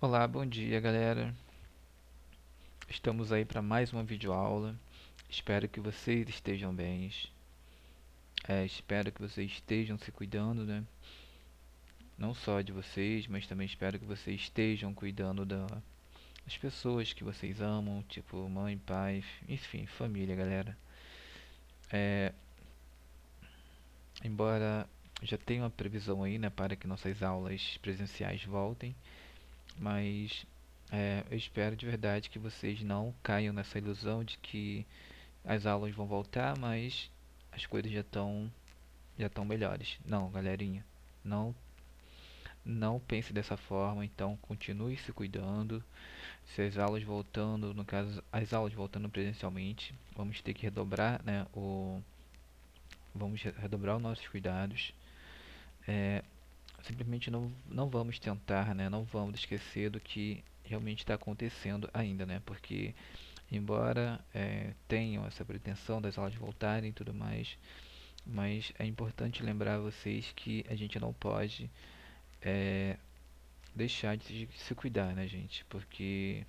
Olá, bom dia galera. Estamos aí para mais uma videoaula. Espero que vocês estejam bem. Espero que vocês estejam se cuidando, né? Não só de vocês, mas também espero que vocês estejam cuidando das pessoas que vocês amam, tipo mãe, pai, enfim, família, galera. É, embora já tenha uma previsão aí, né, para que nossas aulas presenciais voltem, mas eu espero de verdade que vocês não caiam nessa ilusão de que as aulas vão voltar, mas as coisas já estão melhores. Não, galerinha, não não pense dessa forma, então continue se cuidando. Se as aulas voltando, no caso, as aulas voltando presencialmente, vamos ter que redobrar, né, vamos redobrar os nossos cuidados. É, Simplesmente não vamos tentar, né, não vamos esquecer do que realmente está acontecendo ainda, né, porque embora tenham essa pretensão das aulas voltarem e tudo mais, mas é importante lembrar a vocês que a gente não pode é, deixar de se cuidar, né, gente? Porque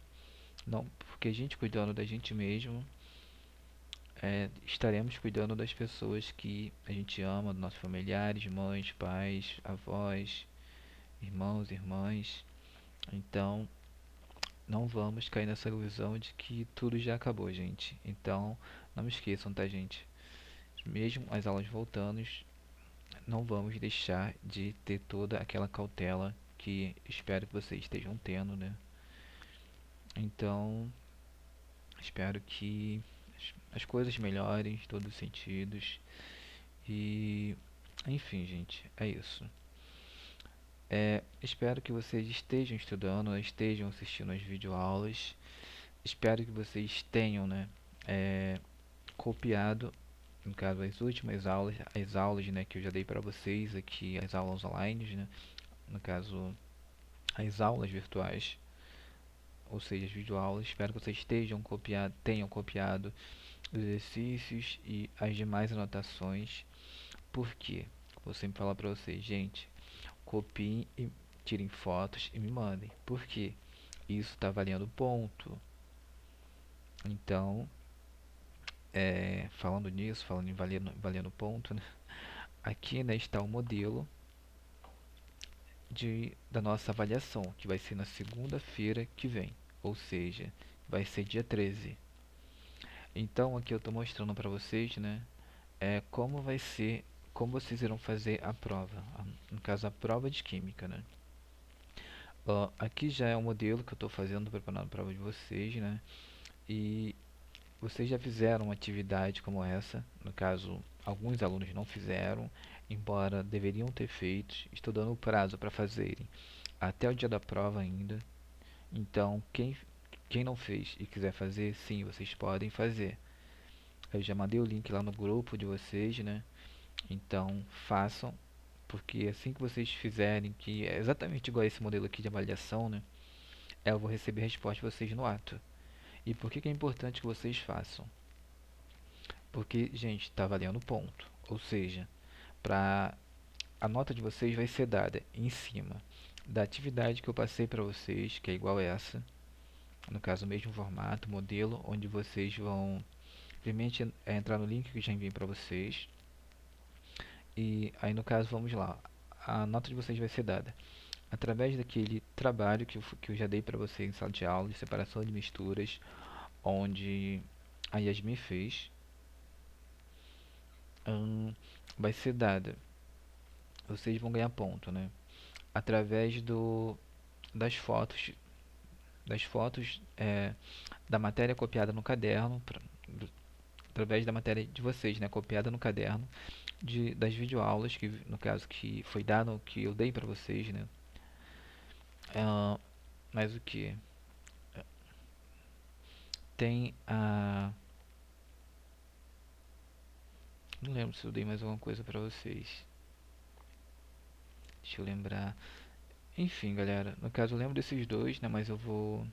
a gente cuidando da gente mesmo, estaremos cuidando das pessoas que a gente ama, dos nossos familiares, mães, pais, avós, irmãos, irmãs. Então, não vamos cair nessa ilusão de que tudo já acabou, gente. Então, não esqueçam, tá, gente? Mesmo as aulas voltando, não vamos deixar de ter toda aquela cautela que espero que vocês estejam tendo, né? Então, espero que as coisas melhorem em todos os sentidos. E, enfim, gente, é isso. Espero que vocês estejam estudando, estejam assistindo as videoaulas. Espero que vocês tenham, né, copiado, no caso, as últimas aulas, as aulas, né, que eu já dei para vocês aqui, as aulas online, né, no caso, as aulas virtuais, ou seja, as videoaulas. Espero que vocês tenham copiado os exercícios e as demais anotações. Por quê? Vou sempre falar para vocês, gente, copiem e tirem fotos e me mandem. Por quê? Isso está valendo ponto. Então, falando nisso, falando em valendo ponto, né? Aqui, né, está o modelo da nossa avaliação, que vai ser na segunda-feira que vem, ou seja, vai ser dia 13. Então, aqui eu estou mostrando para vocês, né, como vai ser, como vocês irão fazer a prova, no caso a prova de química, né. Aqui já é o modelo que eu estou fazendo, preparando a prova de vocês, né, e vocês já fizeram uma atividade como essa, no caso, alguns alunos não fizeram, embora deveriam ter feito, estou dando o prazo para fazerem até o dia da prova ainda. Então, quem não fez e quiser fazer, sim, vocês podem fazer. Eu já mandei o link lá no grupo de vocês, né? Então, façam, porque assim que vocês fizerem, que é exatamente igual a esse modelo aqui de avaliação, né? Eu vou receber a resposta de vocês no ato. E por que é importante que vocês façam? Porque, gente, está valendo ponto. Ou seja, para a nota de vocês vai ser dada em cima da atividade que eu passei para vocês, que é igual a essa, no caso o mesmo formato, modelo, onde vocês vão simplesmente entrar no link que já enviei para vocês. E aí no caso, vamos lá, a nota de vocês vai ser dada através daquele trabalho que eu já dei para vocês em sala de aula de separação de misturas, onde a Yasmin fez. Vai ser dada, vocês vão ganhar ponto, né, através das fotos, da matéria copiada no caderno, através da matéria de vocês, né, copiada no caderno, das videoaulas, que no caso que foi dado, que eu dei para vocês, né. Ah, mas o que? Tem a. Não lembro se eu dei mais alguma coisa para vocês. Deixa eu lembrar. Enfim, galera, no caso eu lembro desses dois, né, mas eu vou.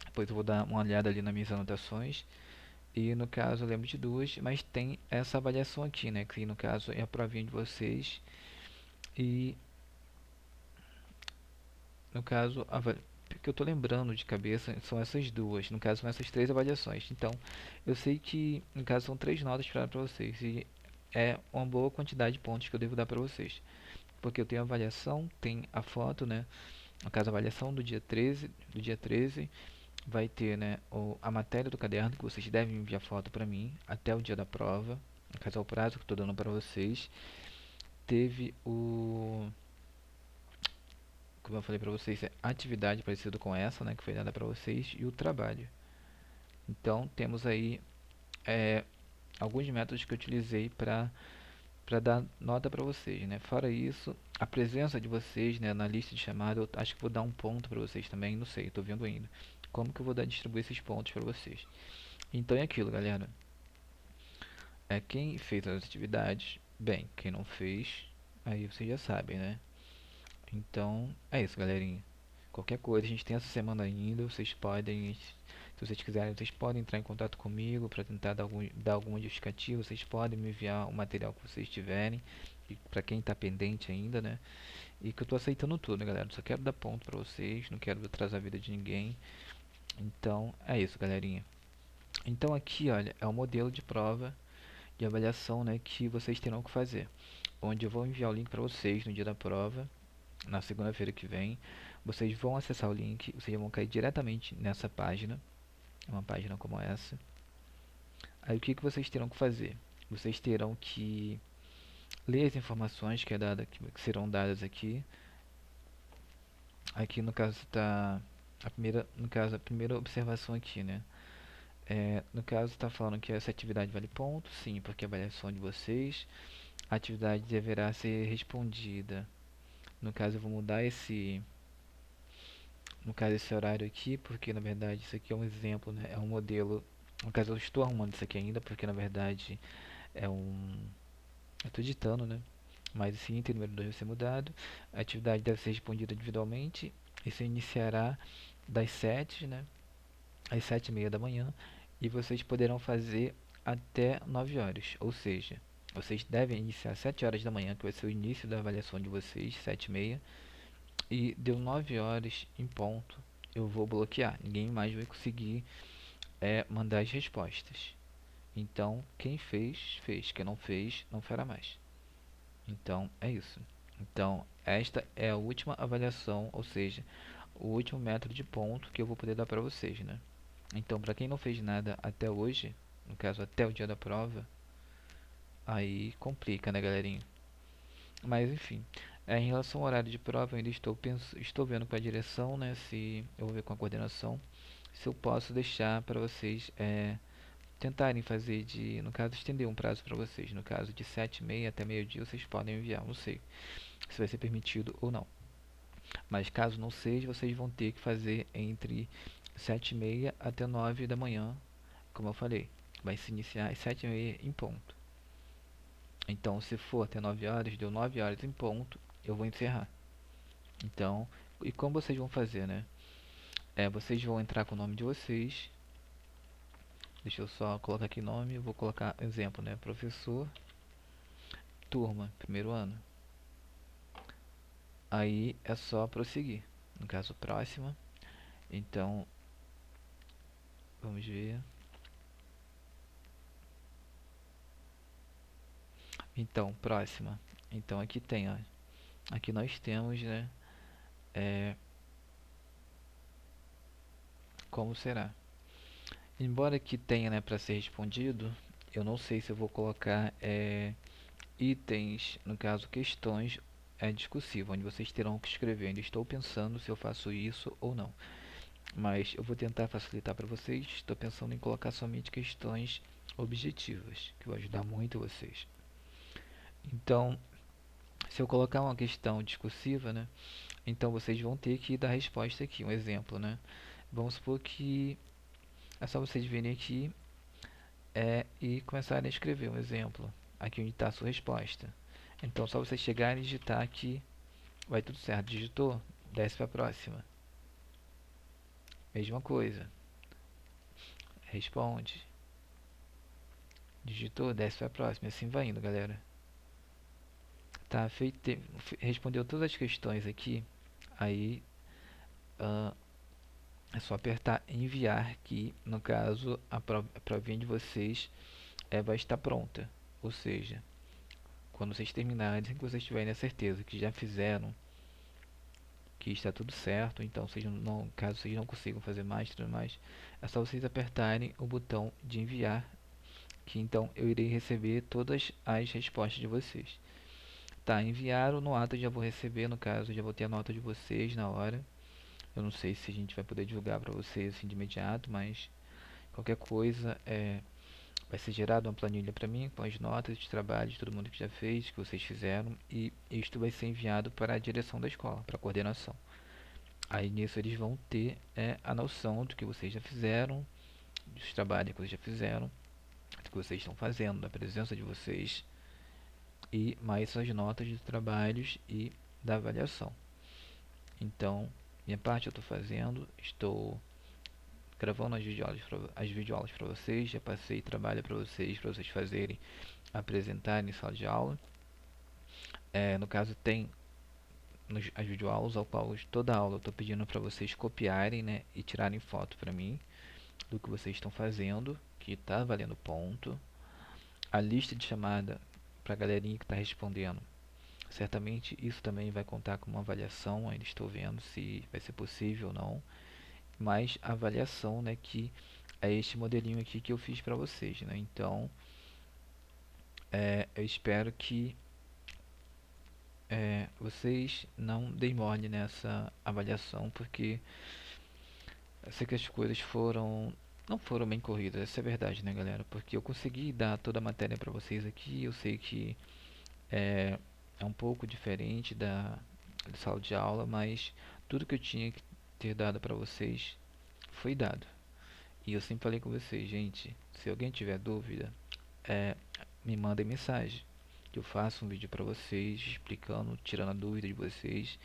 Depois eu vou dar uma olhada ali nas minhas anotações. E no caso eu lembro de duas, mas tem essa avaliação aqui, né? Que no caso é a provinha de vocês. E no caso, que eu tô lembrando de cabeça são essas duas, no caso são essas três avaliações. Então, eu sei que no caso são três notas para vocês e é uma boa quantidade de pontos que eu devo dar para vocês. Porque eu tenho a avaliação, tem a foto, né? No caso, a avaliação do dia 13 vai ter, né, a matéria do caderno que vocês devem enviar foto para mim até o dia da prova. No caso, é o prazo que eu estou dando para vocês. Teve como eu falei para vocês, a atividade parecida com essa, né, que foi dada para vocês, e o trabalho. Então, temos aí é, alguns métodos que eu utilizei para dar nota para vocês, né? Fora isso, a presença de vocês, né, na lista de chamada, eu acho que vou dar um ponto para vocês também, não sei, estou vendo ainda. Como que eu vou distribuir esses pontos para vocês? Então é aquilo, galera. É quem fez as atividades, bem, quem não fez, aí vocês já sabem, né? Então é isso, galerinha. Qualquer coisa, a gente tem essa semana ainda, vocês podem, se vocês quiserem, vocês podem entrar em contato comigo para tentar dar alguma justificativa, vocês podem me enviar o material que vocês tiverem, e para quem está pendente ainda, né? E que eu tô aceitando tudo, né, galera? Só quero dar ponto pra vocês, não quero atrasar a vida de ninguém. Então, é isso, galerinha. Então aqui, olha, é o modelo de prova de avaliação, né, que vocês terão que fazer. Onde eu vou enviar o link para vocês no dia da prova, na segunda-feira que vem. Vocês vão acessar o link, vocês vão cair diretamente nessa página, uma página como essa. Aí o que vocês terão que fazer? Vocês terão que ler as informações que serão dadas aqui. Aqui no caso está a primeira observação aqui, né? No caso está falando que essa atividade vale ponto, sim, porque a avaliação de vocês. A atividade deverá ser respondida. No caso eu vou mudar esse horário aqui, porque na verdade isso aqui é um exemplo, né? É um modelo. No caso eu estou arrumando isso aqui ainda, porque na verdade é um, eu estou editando, né? Mas esse item número 2 vai ser mudado. A atividade deve ser respondida individualmente. Isso iniciará das 7, né, às 7h30 da manhã. E vocês poderão fazer até 9 horas. Ou seja, vocês devem iniciar às 7 horas da manhã, que vai ser o início da avaliação de vocês, 7h30. E deu 9 horas em ponto, eu vou bloquear. Ninguém mais vai conseguir mandar as respostas. Então, quem fez, fez. Quem não fez, não fará mais. Então, é isso. Então, esta é a última avaliação, ou seja, o último método de ponto que eu vou poder dar para vocês, né? Então, para quem não fez nada até hoje, no caso até o dia da prova, aí complica, né, galerinha? Mas enfim, em relação ao horário de prova, eu ainda estou vendo com a direção, né, se eu vou ver com a coordenação, se eu posso deixar para vocês tentarem fazer no caso, estender um prazo para vocês. No caso, de 7h30 até meio-dia, vocês podem enviar. Não sei se vai ser permitido ou não. Mas caso não seja, vocês vão ter que fazer entre 7h30 até 9 da manhã, como eu falei. Vai se iniciar às 7h30 em ponto. Então, se for até 9 horas, deu 9 horas em ponto, eu vou encerrar. Então, e como vocês vão fazer, né? Vocês vão entrar com o nome de vocês. Deixa eu só colocar aqui nome, vou colocar exemplo, né? Professor, turma, primeiro ano. Aí é só prosseguir. No caso, próxima. Então, vamos ver. Então, próxima. Então, aqui tem, ó. Aqui nós temos, né? Como será? Embora aqui tenha, né, para ser respondido, eu não sei se eu vou colocar itens, no caso, questões discursivas, onde vocês terão que escrever. Ainda estou pensando se eu faço isso ou não. Mas eu vou tentar facilitar para vocês. Estou pensando em colocar somente questões objetivas, que vai ajudar muito vocês. Então, se eu colocar uma questão discursiva, né, então vocês vão ter que dar a resposta aqui, um exemplo, né? Vamos supor que é só vocês virem aqui e começarem a escrever um exemplo. Aqui onde está a sua resposta. Então, só vocês chegarem e digitar aqui, vai tudo certo. Digitou? Desce para a próxima. Mesma coisa. Responde. Digitou? Desce para a próxima. E assim vai indo, galera. Tá, feito, respondeu todas as questões aqui. Aí, é só apertar enviar, que no caso a provinha de vocês vai estar pronta. Ou seja, quando vocês terminarem, que vocês tiverem a certeza que já fizeram, que está tudo certo, então vocês não, caso vocês não consigam fazer mais, tudo mais, é só vocês apertarem o botão de enviar, que então eu irei receber todas as respostas de vocês. Tá, enviaram no ato, eu já vou receber, no caso, eu já vou ter a nota de vocês na hora. Eu não sei se a gente vai poder divulgar para vocês assim de imediato, mas qualquer coisa vai ser gerada uma planilha para mim com as notas de trabalho de todo mundo que já fez, que vocês fizeram, e isto vai ser enviado para a direção da escola, para a coordenação. Aí nisso eles vão ter a noção do que vocês já fizeram, dos trabalhos que vocês já fizeram, do que vocês estão fazendo, da presença de vocês e mais as notas de trabalhos e da avaliação. Então, minha parte eu estou fazendo, estou gravando as videoaulas para vocês, já passei trabalho para vocês fazerem, apresentarem em sala de aula. No caso tem as videoaulas ao qual toda aula eu estou pedindo para vocês copiarem, né, e tirarem foto para mim do que vocês estão fazendo, que está valendo ponto. A lista de chamada para a galerinha que está respondendo, certamente isso também vai contar com uma avaliação, ainda estou vendo se vai ser possível ou não, mas a avaliação, né, que é este modelinho aqui que eu fiz para vocês, né? Então, eu espero que vocês não demorem nessa avaliação, porque eu sei que as coisas não foram bem corridas, essa é a verdade, né, galera? Porque eu consegui dar toda a matéria para vocês aqui, eu sei que é, é um pouco diferente da sala de aula, mas tudo que eu tinha que ter dado para vocês foi dado. E eu sempre falei com vocês, gente, se alguém tiver dúvida, é, me mandem mensagem, que eu faço um vídeo para vocês explicando, tirando a dúvida de vocês.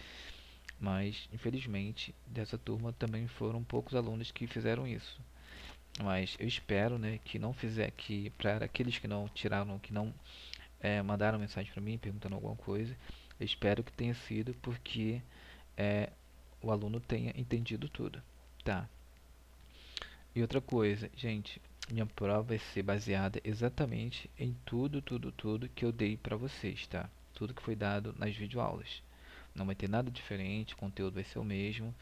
Mas infelizmente dessa turma também foram poucos alunos que fizeram isso. Mas eu espero, né, que não fizer, que para aqueles que não tiraram, que não mandaram mensagem para mim perguntando alguma coisa, eu espero que tenha sido porque é, o aluno tenha entendido tudo, tá? E outra coisa, gente, minha prova vai ser baseada exatamente em tudo que eu dei para vocês, tá? Tudo que foi dado nas videoaulas. Não vai ter nada diferente, o conteúdo vai ser o mesmo.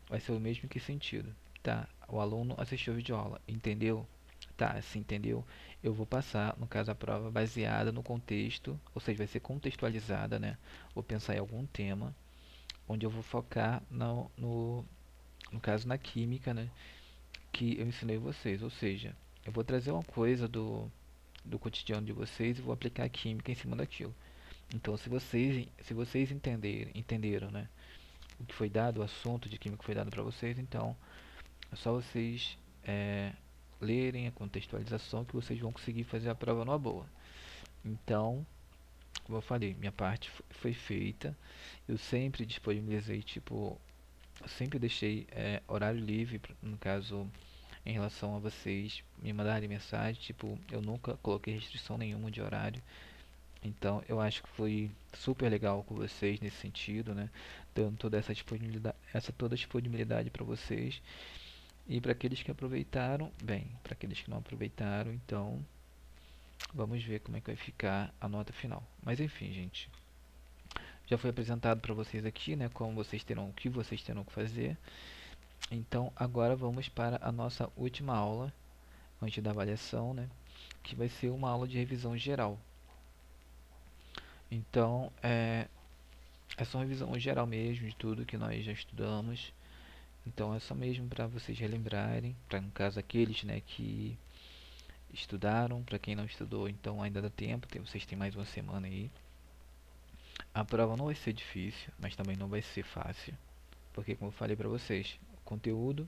Vai ser o mesmo em que sentido? Tá, o aluno assistiu a videoaula, entendeu? Tá, se entendeu, eu vou passar, no caso, a prova baseada no contexto, ou seja, vai ser contextualizada, né? Vou pensar em algum tema, onde eu vou focar no caso, na química, né? Que eu ensinei vocês, ou seja, eu vou trazer uma coisa do cotidiano de vocês e vou aplicar a química em cima daquilo. Então, se vocês entenderam, né, o que foi dado, o assunto de química que foi dado para vocês, então é só vocês lerem a contextualização que vocês vão conseguir fazer a prova numa boa. Então, como eu falei, minha parte foi feita. Eu sempre disponibilizei, tipo, eu sempre deixei horário livre, no caso, em relação a vocês me mandarem mensagem, tipo, eu nunca coloquei restrição nenhuma de horário. Então, eu acho que foi super legal com vocês nesse sentido, né? Dando toda essa toda disponibilidade para vocês. E para aqueles que aproveitaram, bem, para aqueles que não aproveitaram, então vamos ver como é que vai ficar a nota final. Mas enfim, gente, já foi apresentado para vocês aqui, né, como vocês terão, o que vocês terão que fazer. Então agora vamos para a nossa última aula antes da avaliação, né, que vai ser uma aula de revisão geral. Então é só uma revisão geral mesmo de tudo que nós já estudamos. Então é só mesmo para vocês relembrarem, para no caso aqueles, né, que estudaram, para quem não estudou, então ainda dá tempo, vocês têm mais uma semana aí. A prova não vai ser difícil, mas também não vai ser fácil, porque como eu falei para vocês, o conteúdo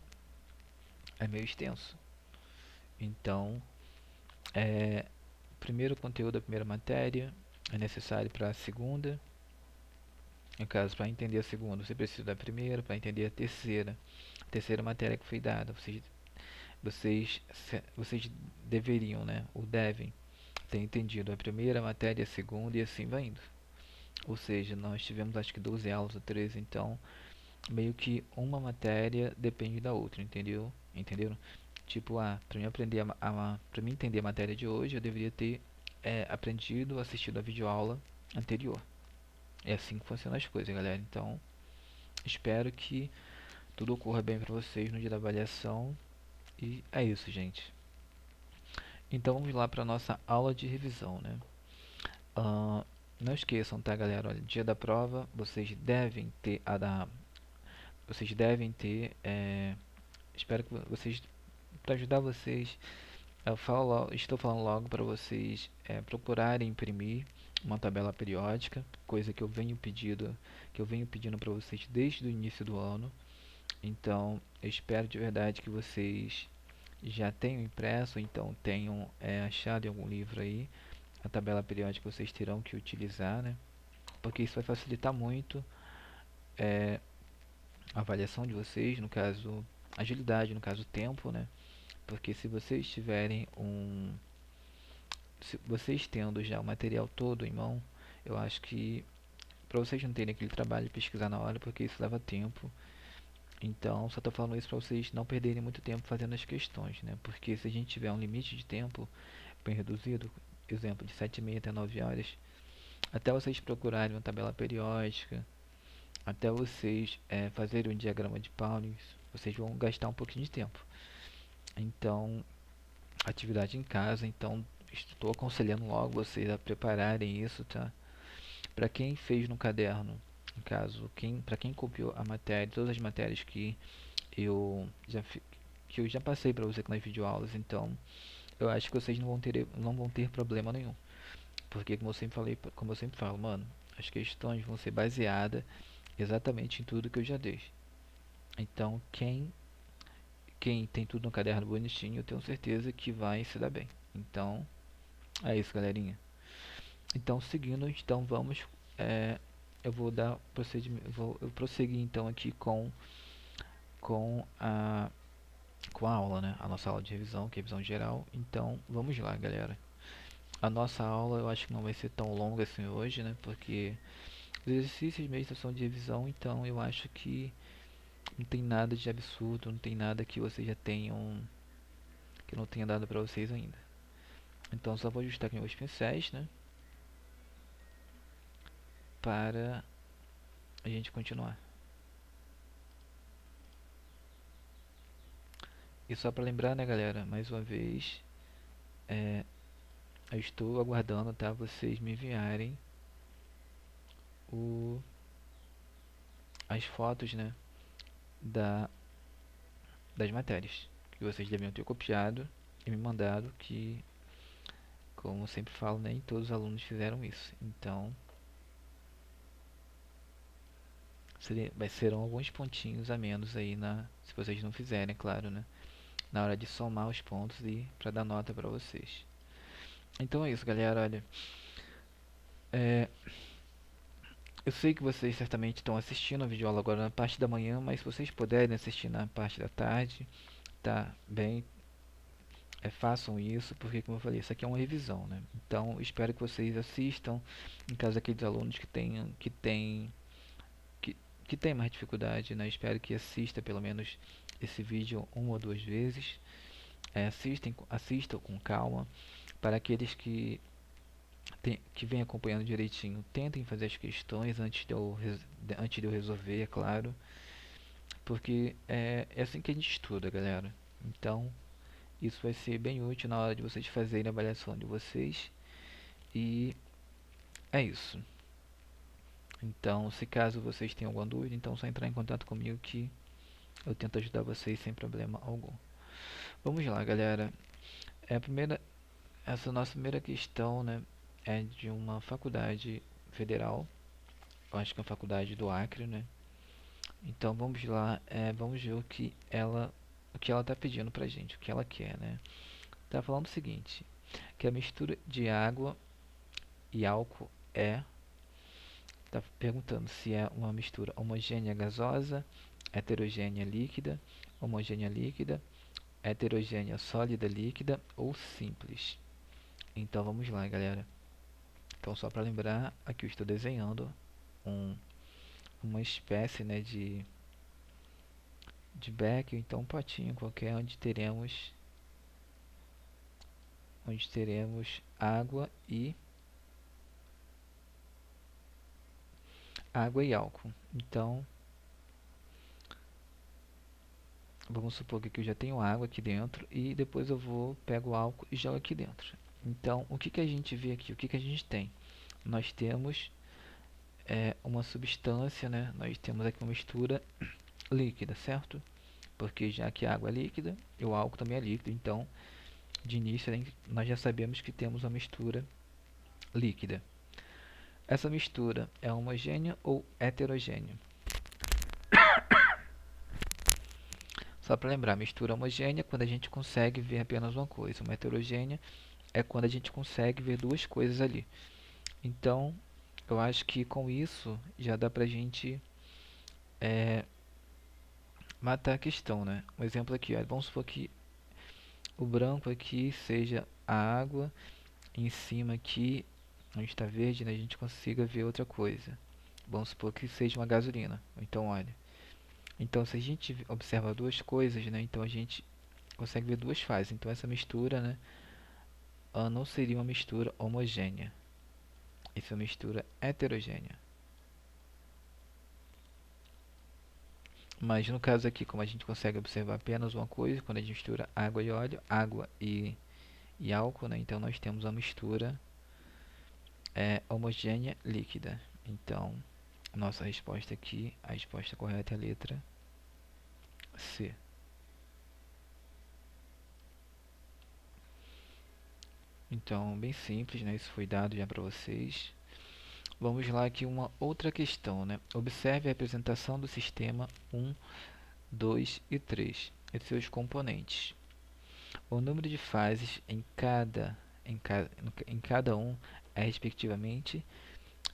é meio extenso. Então, o primeiro conteúdo da primeira matéria é necessário para a segunda. No caso, para entender a segunda, você precisa da primeira, para entender a terceira matéria que foi dada. Vocês deveriam, né, ou devem ter entendido a primeira matéria, a segunda e assim vai indo. Ou seja, nós tivemos acho que 12 aulas ou 13, então meio que uma matéria depende da outra, entendeu? Entenderam? Tipo, para mim aprender para mim entender a matéria de hoje, eu deveria ter aprendido, assistido a videoaula anterior. É assim que funcionam as coisas, galera. Então, espero que tudo ocorra bem para vocês no dia da avaliação. E é isso, gente. Então, vamos lá para nossa aula de revisão, né? Ah, não esqueçam, tá, galera? Olha, dia da prova, vocês devem ter. Espero que vocês, para ajudar vocês, estou falando logo para vocês procurarem imprimir uma tabela periódica, coisa que eu venho pedindo para vocês desde o início do ano. Então, eu espero de verdade que vocês já tenham impresso, ou então tenham achado em algum livro aí a tabela periódica que vocês terão que utilizar, né? Porque isso vai facilitar muito a avaliação de vocês, no caso, agilidade, no caso, tempo, né? Porque se vocês tendo já o material todo em mão, eu acho que para vocês não terem aquele trabalho de pesquisar na hora, porque isso leva tempo. Então, só estou falando isso para vocês não perderem muito tempo fazendo as questões, né? Porque se a gente tiver um limite de tempo bem reduzido, exemplo de 7h30 até 9 horas, até vocês procurarem uma tabela periódica, até vocês fazerem um diagrama de Pauling, vocês vão gastar um pouquinho de tempo. Então, atividade em casa, então estou aconselhando logo vocês a prepararem isso, tá? Para quem fez no caderno, no caso, para quem copiou a matéria, todas as matérias eu já que eu já passei para você nas videoaulas, então eu acho que vocês não vão ter problema nenhum. Porque como eu sempre falo, mano, as questões vão ser baseadas exatamente em tudo que eu já dei. Então, quem tem tudo no caderno bonitinho, eu tenho certeza que vai se dar bem. Então, é isso, galerinha. Então, seguindo, então vamos eu vou dar procedimento, eu prosseguir então aqui com a com a aula, né? A nossa aula de revisão, que é revisão geral. Então, vamos lá, galera. A nossa aula eu acho que não vai ser tão longa assim hoje, né? Porque os exercícios mesmo são de revisão, então eu acho que não tem nada de absurdo, não tem nada que vocês já tenham que eu não tenha dado para vocês ainda. Então só vou ajustar aqui meus pincéis, né? Para a gente continuar. E só para lembrar, né, galera, mais uma vez, eu estou aguardando, tá, vocês me enviarem o, as fotos, né, da, das matérias que vocês deviam ter copiado e me mandado, que, como eu sempre falo, nem todos os alunos fizeram isso. Então, serão alguns pontinhos a menos aí se vocês não fizerem, é claro, né, na hora de somar os pontos e para dar nota para vocês. Então é isso, galera. Olha, é, eu sei que vocês certamente estão assistindo a videoaula agora na parte da manhã, mas se vocês puderem assistir na parte da tarde, tá bem, façam isso, porque como eu falei, isso aqui é uma revisão, né? Então, espero que vocês assistam, em caso aqueles alunos que, que tem mais dificuldade, né? Espero que assista pelo menos esse vídeo uma ou duas vezes. Assistam com calma. Para aqueles que vêm acompanhando direitinho, tentem fazer as questões antes de eu resolver, é claro. Porque é assim que a gente estuda, galera. Então, isso vai ser bem útil na hora de vocês fazerem a avaliação de vocês. E é isso. Então, se caso vocês tenham alguma dúvida, então é só entrar em contato comigo que eu tento ajudar vocês sem problema algum. Vamos lá, galera. Essa nossa primeira questão, né, é de uma faculdade federal. Eu acho que é a faculdade do Acre, né? Então vamos lá, vamos ver o que ela está pedindo pra gente, o que ela quer, né? Tá falando o seguinte, que a mistura de água e álcool tá perguntando se é uma mistura homogênea gasosa, heterogênea líquida, heterogênea sólida líquida ou simples. Então vamos lá, galera. Então só para lembrar, aqui eu estou desenhando um, uma espécie, né, de de beck, ou então um potinho qualquer onde teremos água e álcool. Então, vamos supor que aqui eu já tenho água aqui dentro e depois pego o álcool e jogo aqui dentro. Então, o que que a gente vê aqui? O que que a gente tem? Nós temos uma substância, né? Nós temos aqui uma mistura líquida, certo? Porque já que a água é líquida e o álcool também é líquido, então de início nós já sabemos que temos uma mistura líquida. Essa mistura é homogênea ou heterogênea? Só para lembrar, mistura homogênea é quando a gente consegue ver apenas uma coisa. Uma heterogênea é quando a gente consegue ver duas coisas ali. Então, eu acho que com isso já dá pra gente matar a questão, né? Um exemplo aqui, ó, vamos supor que o branco aqui seja a água, em cima aqui, onde está verde, né, a gente consiga ver outra coisa. Vamos supor que seja uma gasolina, ou então óleo. Então, se a gente observa duas coisas, né, então a gente consegue ver duas fases. Então, essa mistura, né, não seria uma mistura homogênea. Isso é uma mistura heterogênea. Mas no caso aqui, como a gente consegue observar apenas uma coisa, quando a gente mistura água e óleo, água e álcool, né, então nós temos a mistura homogênea líquida. Então, nossa resposta aqui, a resposta correta é a letra C. Então, bem simples, né? Isso foi dado já para vocês. Vamos lá aqui uma outra questão, né? Observe a representação do sistema 1, 2 e 3 e seus componentes. O número de fases em cada um é, respectivamente,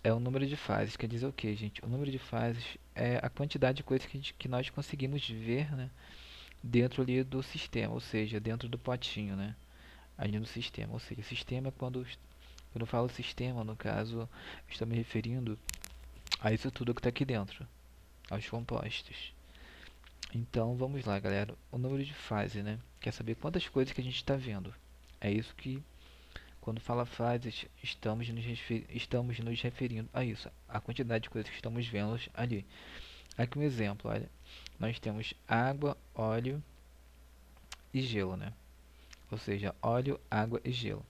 é o número de fases. Quer dizer o que, gente? O número de fases é a quantidade de coisas que nós conseguimos ver, né, dentro ali do sistema, ou seja, dentro do potinho, né? Ali no sistema. Ou seja, sistema é quando eu falo sistema, no caso, estou me referindo a isso tudo que está aqui dentro, aos compostos. Então vamos lá, galera. O número de fase, né? Quer saber quantas coisas que a gente está vendo? É isso que, quando fala fases, estamos nos referindo a isso, a quantidade de coisas que estamos vendo ali. Aqui um exemplo, olha. Nós temos água, óleo e gelo, né? Ou seja, óleo, água e gelo.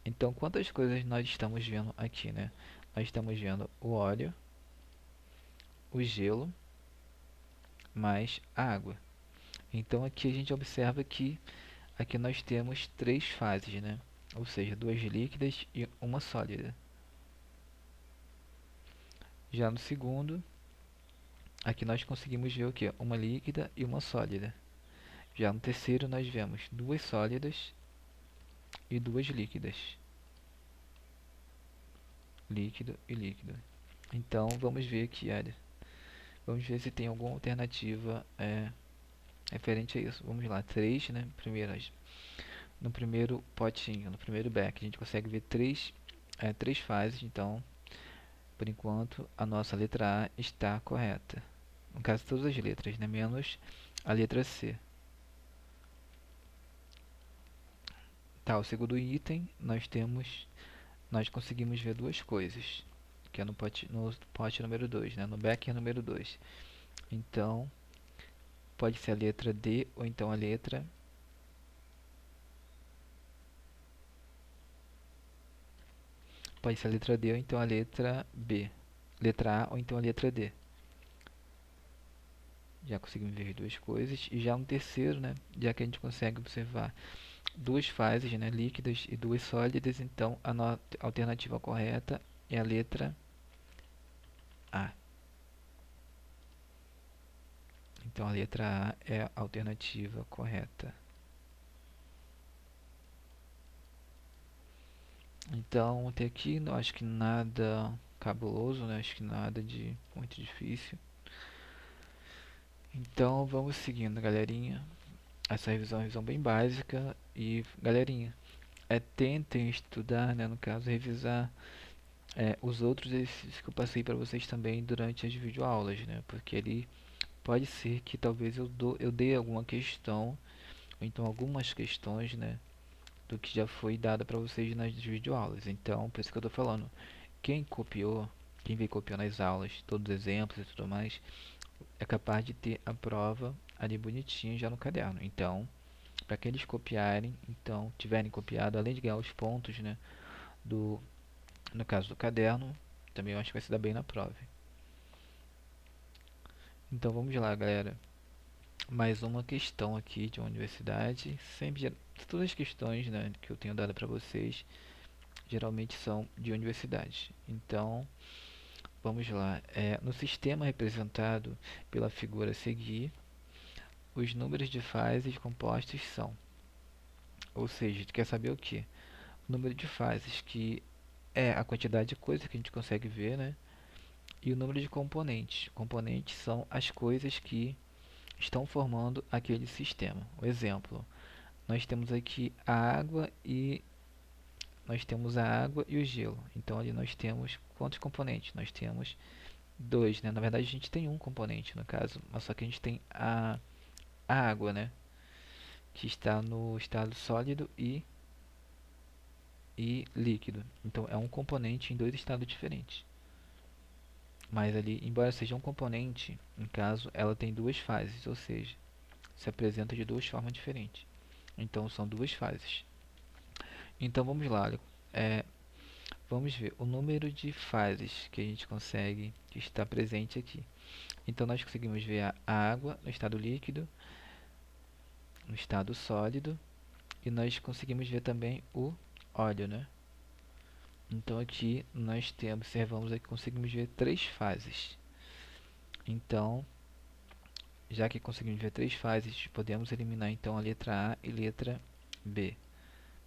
Então, quantas coisas nós estamos vendo aqui, né? Nós estamos vendo o óleo, o gelo, mais a água. Então, aqui a gente observa que aqui nós temos três fases, né? Ou seja, duas líquidas e uma sólida. Já no segundo, aqui nós conseguimos ver o que? Uma líquida e uma sólida. Já no terceiro, nós vemos duas sólidas e duas líquidas. Líquido e líquido. Então, vamos ver aqui, olha. Vamos ver se tem alguma alternativa referente a isso. Vamos lá, três, né? No primeiro potinho, no primeiro beck, a gente consegue ver três fases. Então, por enquanto, a nossa letra A está correta. No caso, todas as letras, né? Menos a letra C. Tá, o segundo item, nós conseguimos ver duas coisas, que é no pote número 2, né? No beck número 2. Então, pode ser a letra D ou então a letra Pode ser a letra D ou então a letra B. Letra A ou então a letra D. Já conseguimos ver duas coisas. E já no terceiro, né, já que a gente consegue observar duas fases, né, líquidas e duas sólidas, então a alternativa correta é a letra A. Então a letra A é a alternativa correta. Então até aqui não acho que nada cabuloso, né? Acho que nada de muito difícil. Então vamos seguindo, galerinha. Essa revisão é uma revisão bem básica e, galerinha, tentem estudar, né, no caso, revisar os outros exercícios que eu passei para vocês também durante as videoaulas, né, porque ali pode ser que talvez eu dê alguma questão, ou então algumas questões, né, do que já foi dado para vocês nas videoaulas. Então, por isso que eu estou falando, quem copiou, quem veio copiando as aulas, todos os exemplos e tudo mais, é capaz de ter a prova ali bonitinha já no caderno. Então, para que eles copiarem, então tiverem copiado, além de ganhar os pontos, né, do, no caso do caderno, também eu acho que vai se dar bem na prova. Então vamos lá, galera. Mais uma questão aqui de uma universidade. Sempre, todas as questões, né, que eu tenho dado para vocês, geralmente são de universidade. Então, vamos lá. No sistema representado pela figura a seguir, os números de fases compostos são. Ou seja, tu quer saber o que? O número de fases, que é a quantidade de coisas que a gente consegue ver, né? E o número de componentes. Componentes são as coisas que estão formando aquele sistema. O exemplo, nós temos aqui a água e o gelo. Então ali nós temos quantos componentes? Nós temos dois, né? Na verdade a gente tem um componente no caso, mas só que a gente tem a água, né? Que está no estado sólido e líquido. Então é um componente em dois estados diferentes. Mas ali, embora seja um componente, no caso, ela tem duas fases, ou seja, se apresenta de duas formas diferentes. Então são duas fases. Então vamos lá, vamos ver o número de fases que a gente consegue que está presente aqui. Então nós conseguimos ver a água no estado líquido, no estado sólido, e nós conseguimos ver também o óleo, né? Então aqui nós observamos aqui, conseguimos ver três fases. Então, já que conseguimos ver três fases, podemos eliminar então a letra A e letra B,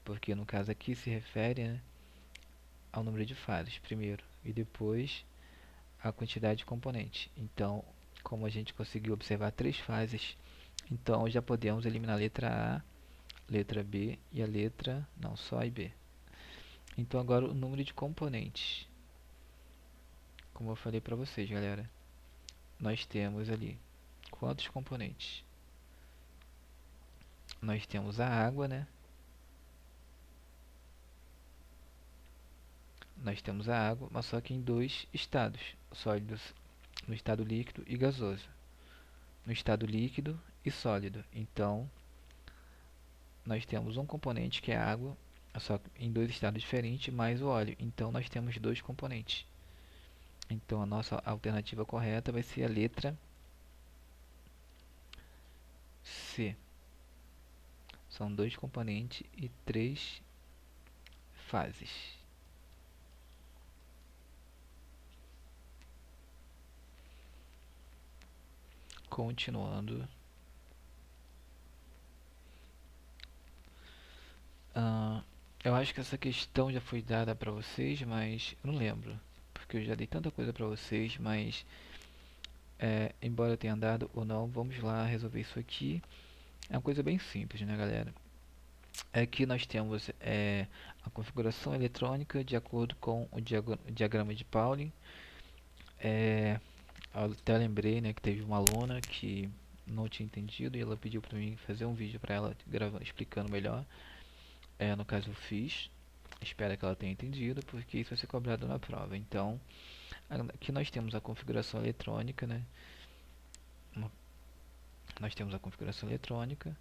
porque no caso aqui se refere, né, ao número de fases primeiro e depois a quantidade de componentes. Então, como a gente conseguiu observar três fases, então já podemos eliminar a letra A, letra B e a letra, não, só A e B. Então agora o número de componentes. Como eu falei para vocês, galera, nós temos ali quantos componentes? Nós temos a água, né? Nós temos a água, mas só que em dois estados, sólidos, no estado líquido e gasoso. No estado líquido e sólido. Então, nós temos um componente que é a água, só que em dois estados diferentes, mais o óleo. Então, nós temos dois componentes. Então, a nossa alternativa correta vai ser a letra C. São dois componentes e três fases. Continuando. Eu acho que essa questão já foi dada para vocês, mas eu não lembro. Porque eu já dei tanta coisa para vocês, mas embora eu tenha dado ou não, vamos lá resolver isso aqui. É uma coisa bem simples, né, galera? Aqui nós temos a configuração eletrônica de acordo com o diagrama de Pauling. Eu até lembrei, né, que teve uma aluna que não tinha entendido e ela pediu para mim fazer um vídeo para ela explicando melhor. No caso eu fiz. Espero que ela tenha entendido, porque isso vai ser cobrado na prova. Então, aqui nós temos a configuração eletrônica, né? Nós temos a configuração eletrônica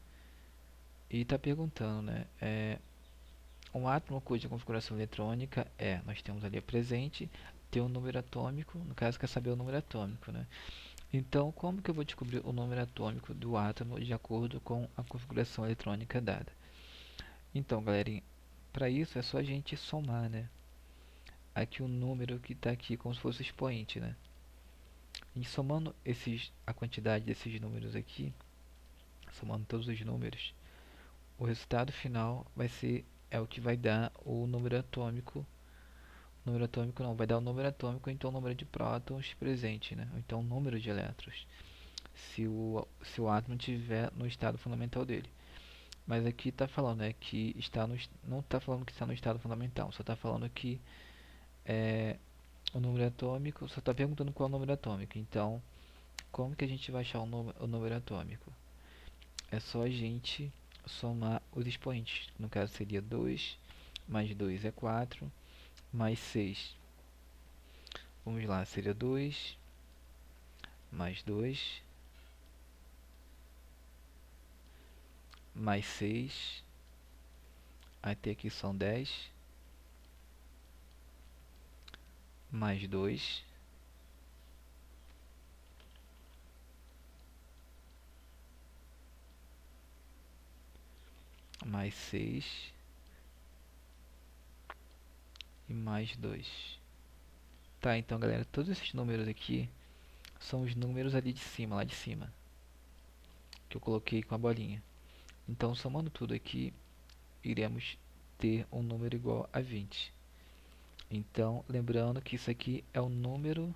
e está perguntando, né? Um átomo cuja configuração eletrônica nós temos ali a presente, tem um número atômico, no caso quer saber o número atômico, né? Então, como que eu vou descobrir o número atômico do átomo de acordo com a configuração eletrônica dada? Então, galerinha, para isso é só a gente somar, né? Aqui o número que está aqui como se fosse o expoente, né? E somando a quantidade desses números aqui, somando todos os números, o resultado final é o que vai dar o número atômico. Número atômico não, vai dar o número atômico, então o número de prótons presente, né? Ou então o número de elétrons, se o átomo estiver no estado fundamental dele. Mas aqui está falando, que não está falando que está no estado fundamental, só está falando que o número atômico, só está perguntando qual é o número atômico. Então, como que a gente vai achar o número atômico? É só a gente somar os expoentes. No caso seria 2, mais 2 é 4, mais 6. Vamos lá, seria 2, mais 2, mais 6. Até aqui são 10, mais 2, mais 6 e mais 2. Tá, então galera, todos esses números aqui são os números ali de cima, lá de cima, que eu coloquei com a bolinha. Então, somando tudo aqui, iremos ter um número igual a 20. Então, lembrando que isso aqui é o número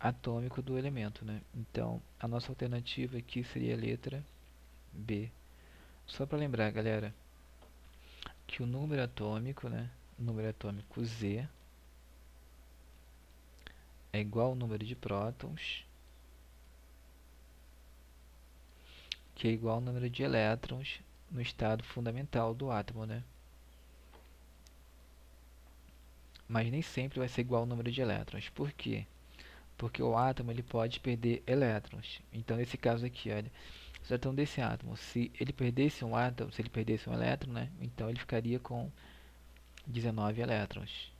atômico do elemento, né? Então, a nossa alternativa aqui seria a letra B. Só para lembrar, galera, que o número atômico, né? O número atômico Z é igual ao número de prótons, que é igual ao número de elétrons no estado fundamental do átomo, né? Mas nem sempre vai ser igual ao número de elétrons. Por quê? Porque o átomo ele pode perder elétrons. Então, nesse caso aqui, olha, se tratando desse átomo, se ele perdesse um átomo, se ele perdesse um elétron, né? Então ele ficaria com 19 elétrons.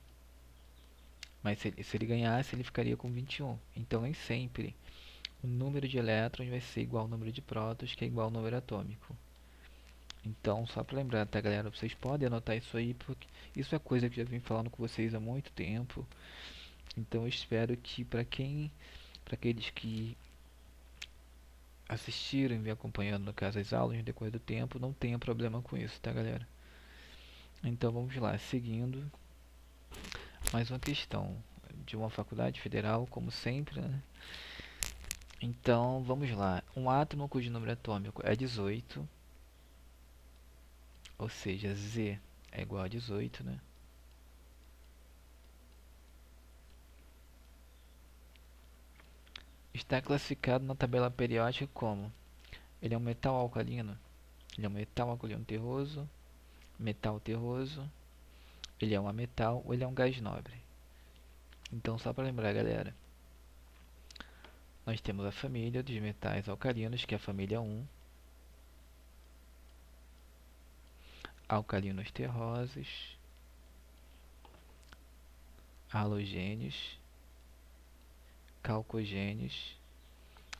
Mas se ele ganhasse, ele ficaria com 21. Então, nem sempre o número de elétrons vai ser igual ao número de prótons, que é igual ao número atômico. Então, só para lembrar, tá, galera? Vocês podem anotar isso aí, porque isso é coisa que eu já vim falando com vocês há muito tempo. Então, eu espero que para aqueles que assistiram e vêm acompanhando, no caso, as aulas no decorrer do tempo, não tenha problema com isso, tá, galera? Então, vamos lá, seguindo. Mais uma questão de uma faculdade federal, como sempre, né? Então, vamos lá. Um átomo cujo número atômico é 18, ou seja, Z é igual a 18, né? Está classificado na tabela periódica como: ele é um metal alcalino, ele é um metal alcalino terroso, metal terroso, ele é um ametal ou ele é um gás nobre. Então, só para lembrar, galera, nós temos a família dos metais alcalinos, que é a família 1, alcalinos terrosos, halogênios, calcogênios,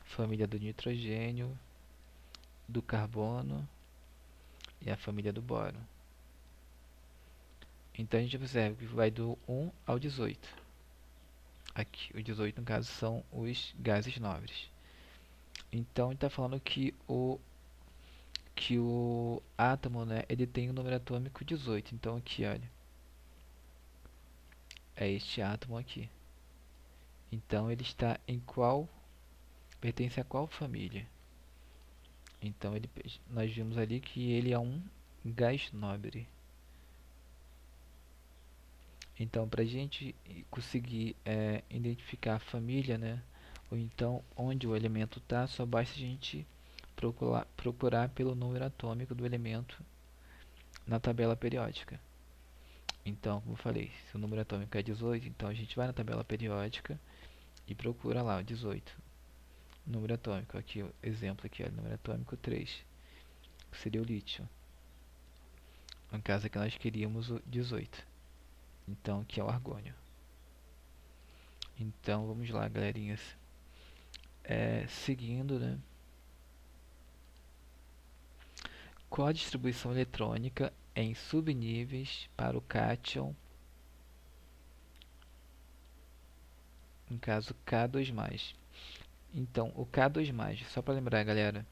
família do nitrogênio, do carbono e a família do boro. Então a gente observa que vai do 1 ao 18. Aqui, o 18 no caso são os gases nobres. Então ele está falando que o átomo, né, ele tem o número atômico 18. Então aqui, olha, é este átomo aqui. Então ele está em qual, pertence a qual família? Então nós vimos ali que ele é um gás nobre. Então, para a gente conseguir identificar a família, né, ou então onde o elemento está, só basta a gente procurar pelo número atômico do elemento na tabela periódica. Então, como eu falei, se o número atômico é 18, então a gente vai na tabela periódica e procura lá o 18. Número atômico, aqui o exemplo aqui, ó, número atômico 3, que seria o lítio. No caso aqui nós queríamos o 18. Então aqui é o argônio. Então vamos lá, galerinhas. Seguindo, né? Qual a distribuição eletrônica em subníveis para o cátion, no caso K2+. Então, o K2+, só para lembrar, galera,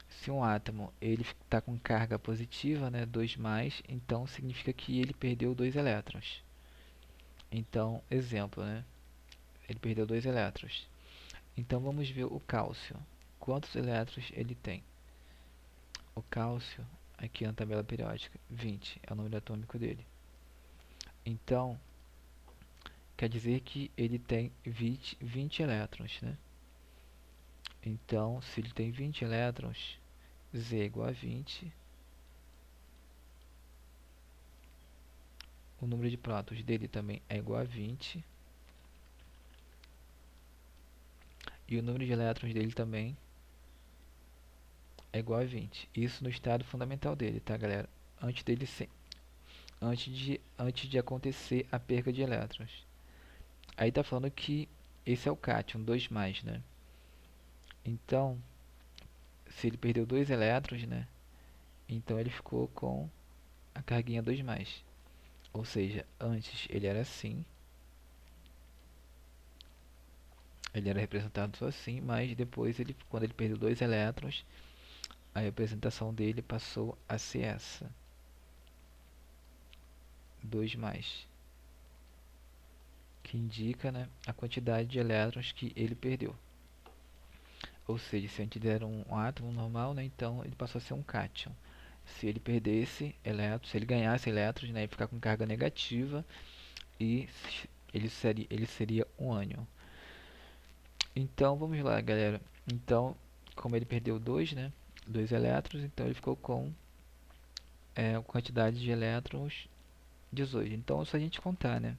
se um átomo ele está com carga positiva, né, 2+, então significa que ele perdeu 2 elétrons. Então, exemplo, né, ele perdeu 2 elétrons. Então, vamos ver o cálcio. Quantos elétrons ele tem? O cálcio, aqui na tabela periódica, 20 é o número atômico dele. Então, quer dizer que ele tem 20 elétrons, né? Então, se ele tem 20 elétrons, Z é igual a 20. O número de prótons dele também é igual a 20. E o número de elétrons dele também é igual a 20. Isso no estado fundamental dele, tá, galera? Antes dele ser, antes de acontecer a perca de elétrons. Aí tá falando que esse é o cátion, 2 mais, né? Então, se ele perdeu 2 elétrons, né? Então ele ficou com a carguinha 2 mais. Ou seja, antes ele era assim, ele era representado só assim, mas depois ele, quando ele perdeu 2 elétrons, a representação dele passou a ser essa, 2 mais, que indica, né, a quantidade de elétrons que ele perdeu. Ou seja, se antes era um átomo normal, né, então ele passou a ser um cátion. Se ele perdesse elétrons, se ele ganhasse elétrons, né, ele ficar com carga negativa e ele seria um ânion. Então vamos lá, galera. Então, como ele perdeu 2, né, 2 elétrons, então ele ficou com a quantidade de elétrons 18. Então, se a gente contar, né,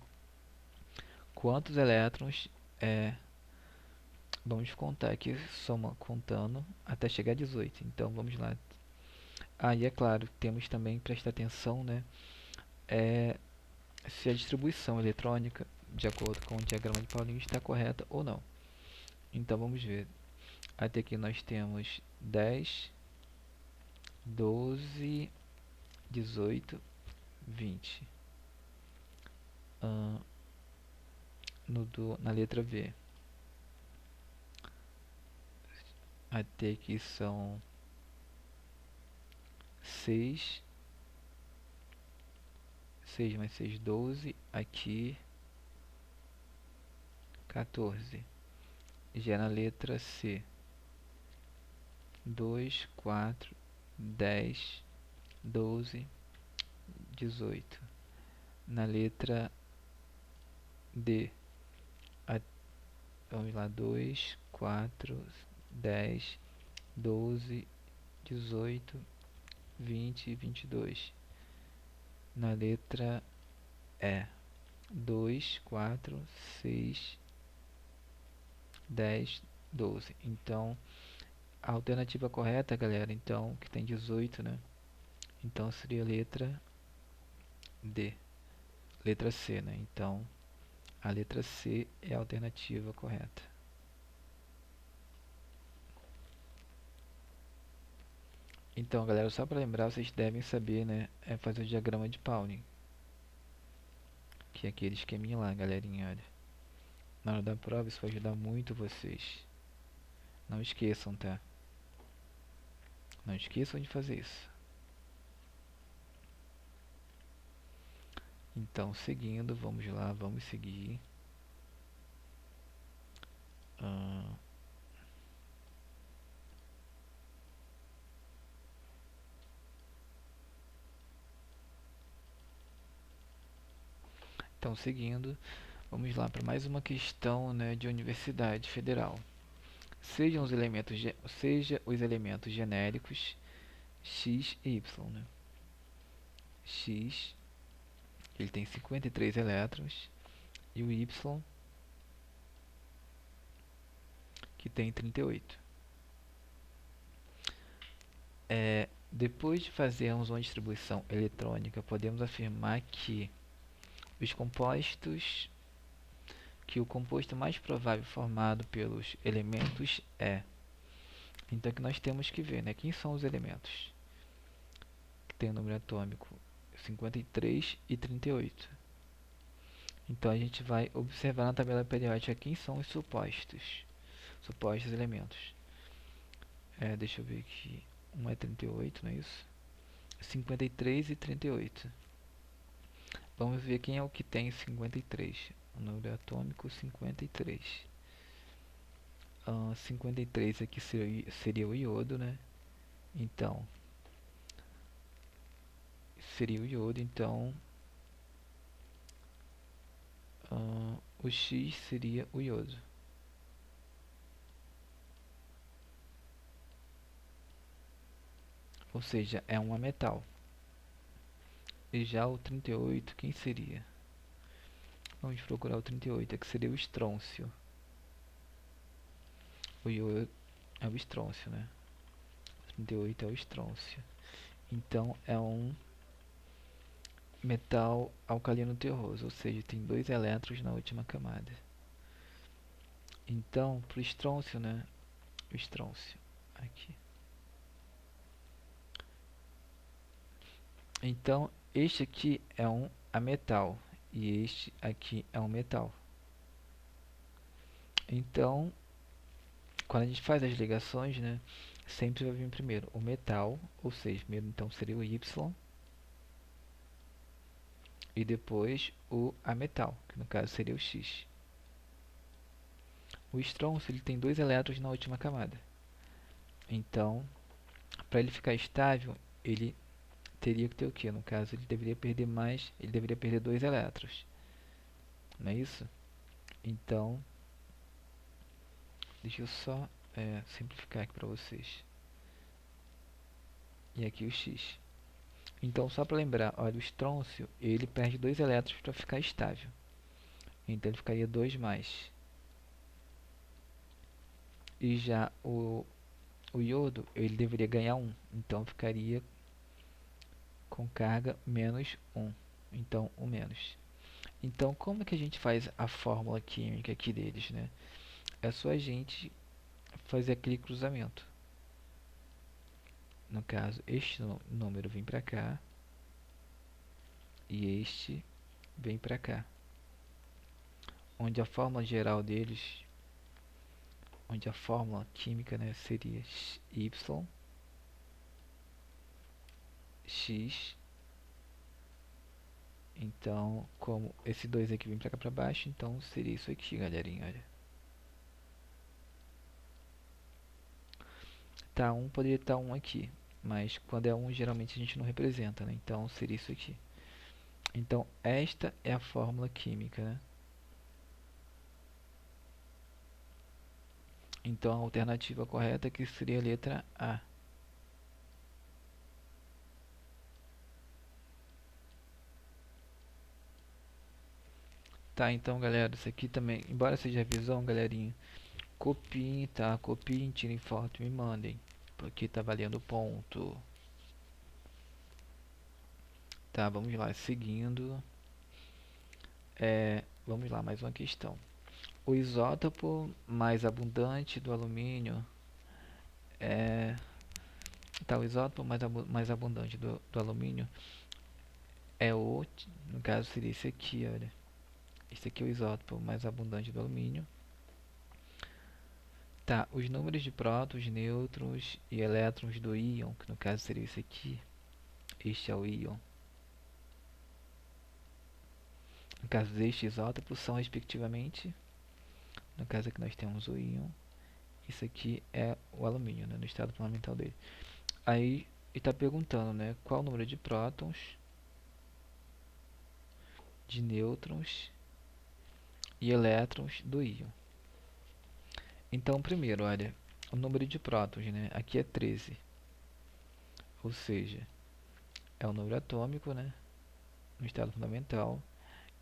quantos elétrons vamos contar aqui, soma contando até chegar a 18. Então, vamos lá. E é claro, temos também que prestar atenção, né, se a distribuição eletrônica, de acordo com o diagrama de Pauling, está correta ou não. Então, vamos ver. Até aqui nós temos 10, 12, 18, 20. Na letra B. Até aqui são 6. 6 mais 6, 12. Aqui 14. Já na letra C. 2, 4, 10, 12, 18. Na letra D. Vamos lá, 2, 4, 10, 12, 18, 20 e 22. Na letra E. 2, 4, 6, 10, 12. Então, a alternativa correta, galera, então, que tem 18, né? Então, seria a letra D. Letra C, né? Então, a letra C é a alternativa correta. Então, galera, só para lembrar, vocês devem saber, né, fazer o diagrama de Pauling, que é aquele esqueminha lá, galerinha, olha. Na hora da prova, isso vai ajudar muito vocês. Não esqueçam, tá? Não esqueçam de fazer isso. Então, seguindo, vamos lá, vamos seguir. Então, seguindo, vamos lá para mais uma questão, né, de Universidade Federal. Sejam os elementos genéricos x e y, né? X, ele tem 53 elétrons, e o y, que tem 38. Depois de fazermos uma distribuição eletrônica, podemos afirmar que os compostos, que o composto mais provável formado pelos elementos é. Então aqui nós temos que ver, né, quem são os elementos que tem o número atômico 53 e 38. Então a gente vai observar na tabela periódica quem são os supostos elementos. Deixa eu ver aqui, um é 38, não é isso? 53 e 38. Vamos ver quem é o que tem 53. O número atômico 53. 53 aqui seria o iodo, né? Então, seria o iodo, então o X seria o iodo. ou seja, é um ametal. E já o 38, quem seria? Vamos procurar o 38, que seria o estrôncio. O iodo é o estrôncio, né? O 38 é o estrôncio. Então é um metal alcalino terroso, ou seja, tem 2 elétrons na última camada. Então, para o estrôncio, né? O estrôncio, aqui. Então, este aqui é um ametal e este aqui é um metal. Então, quando a gente faz as ligações, né, sempre vai vir primeiro o metal, ou seja, primeiro então seria o Y, e depois o ametal, que no caso seria o X. O estrôncio ele tem 2 elétrons na última camada. Então, para ele ficar estável, ele teria que ter o que? No caso, ele deveria perder mais, ele deveria perder 2 elétrons. Não é isso? Então, deixa eu só simplificar aqui para vocês. E aqui o X. Então, só para lembrar, olha, o estrôncio, ele perde 2 elétrons para ficar estável. Então, ele ficaria 2 mais. E já o iodo, ele deveria ganhar 1. Então, ficaria com carga menos 1. Então, 1 menos. Então, como é que a gente faz a fórmula química aqui deles, né? É só a gente fazer aquele cruzamento. No caso, este número vem para cá e este vem para cá. Onde a fórmula geral deles, onde a fórmula química, né, seria Y, X. Então, como esse 2 aqui vem para cá para baixo, então seria isso aqui, galerinha, olha. Tá, 1 poderia estar 1 aqui, mas quando é 1 geralmente a gente não representa, né? Então seria isso aqui. Então esta é a fórmula química, né? Então a alternativa correta aqui seria a letra A. Tá, então galera, isso aqui também, embora seja revisão, galerinha, copiem, tá? Copiem, tirem foto e me mandem, porque tá valendo ponto. Tá, vamos lá, seguindo. Vamos lá, mais uma questão. O isótopo mais abundante do alumínio é... Tá, o isótopo mais abundante do alumínio é o... No caso seria esse aqui, olha. Esse aqui é o isótopo mais abundante do alumínio. Tá, os números de prótons, nêutrons e elétrons do íon, que no caso seria esse aqui. Este é o íon. No caso deste isótopo são respectivamente, no caso aqui nós temos o íon, isso aqui é o alumínio, né, no estado fundamental dele. Aí está perguntando, né, qual o número de prótons, de nêutrons e elétrons do íon. Então, primeiro, olha, o número de prótons, né, aqui é 13, ou seja, é o número atômico, né, no estado fundamental,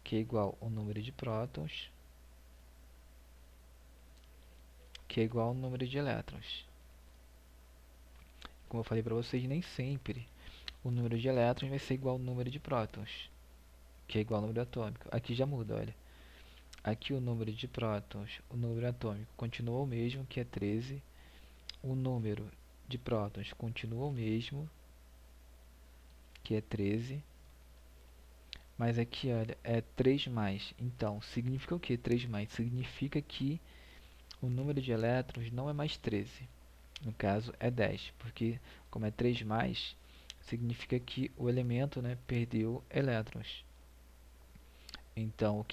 que é igual ao número de prótons, que é igual ao número de elétrons. Como eu falei para vocês, nem sempre o número de elétrons vai ser igual ao número de prótons, que é igual ao número atômico. Aqui já muda, olha. Aqui o número de prótons, o número atômico continua o mesmo, que é 13. O número de prótons continua o mesmo, que é 13. Mas aqui, olha, é 3 mais. Então, significa o que 3 mais? Significa que o número de elétrons não é mais 13. No caso, é 10. Porque, como é 3 mais, significa que o elemento, né, perdeu elétrons. Então, o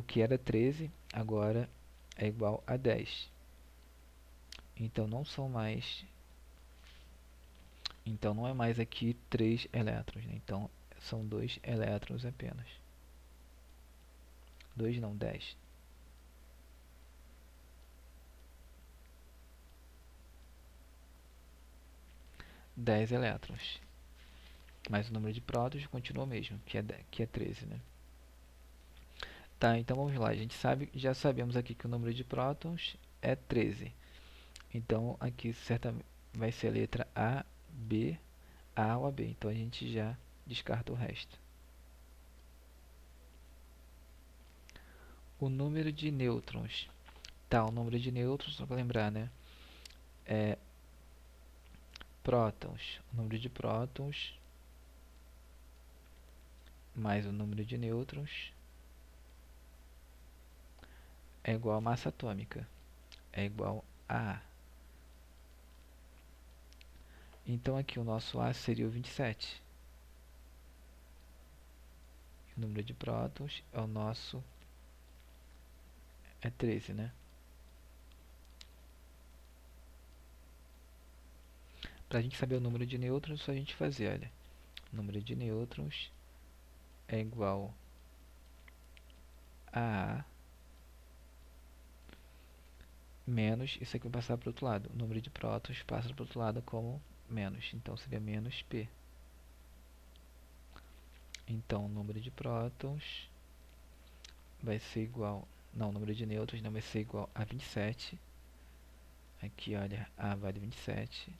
que era 13, agora é igual a 10. Então, não são mais... Então, não é mais aqui 3 elétrons, né? Então, são 2 elétrons apenas. 2 não, 10. 10 elétrons. Mas o número de prótons continua o mesmo, que é 13, né? Tá, então vamos lá. A gente já sabemos aqui que o número de prótons é 13. Então aqui certamente vai ser a letra A, B, A ou AB. Então a gente já descarta o resto. O número de nêutrons. Tá, o número de nêutrons, só para lembrar, né? É prótons. O número de prótons mais o número de nêutrons é igual a massa atômica. É igual a A. Então aqui o nosso A seria o 27. O número de prótons é o nosso é 13, né? Para a gente saber o número de nêutrons, é só a gente fazer, olha. O número de nêutrons é igual a A menos, isso aqui vai passar para o outro lado. O número de prótons passa para o outro lado como menos, então seria menos P. Então o número de prótons vai ser igual, não, o número de nêutrons não vai ser igual a 27. Aqui, olha, A vale 27.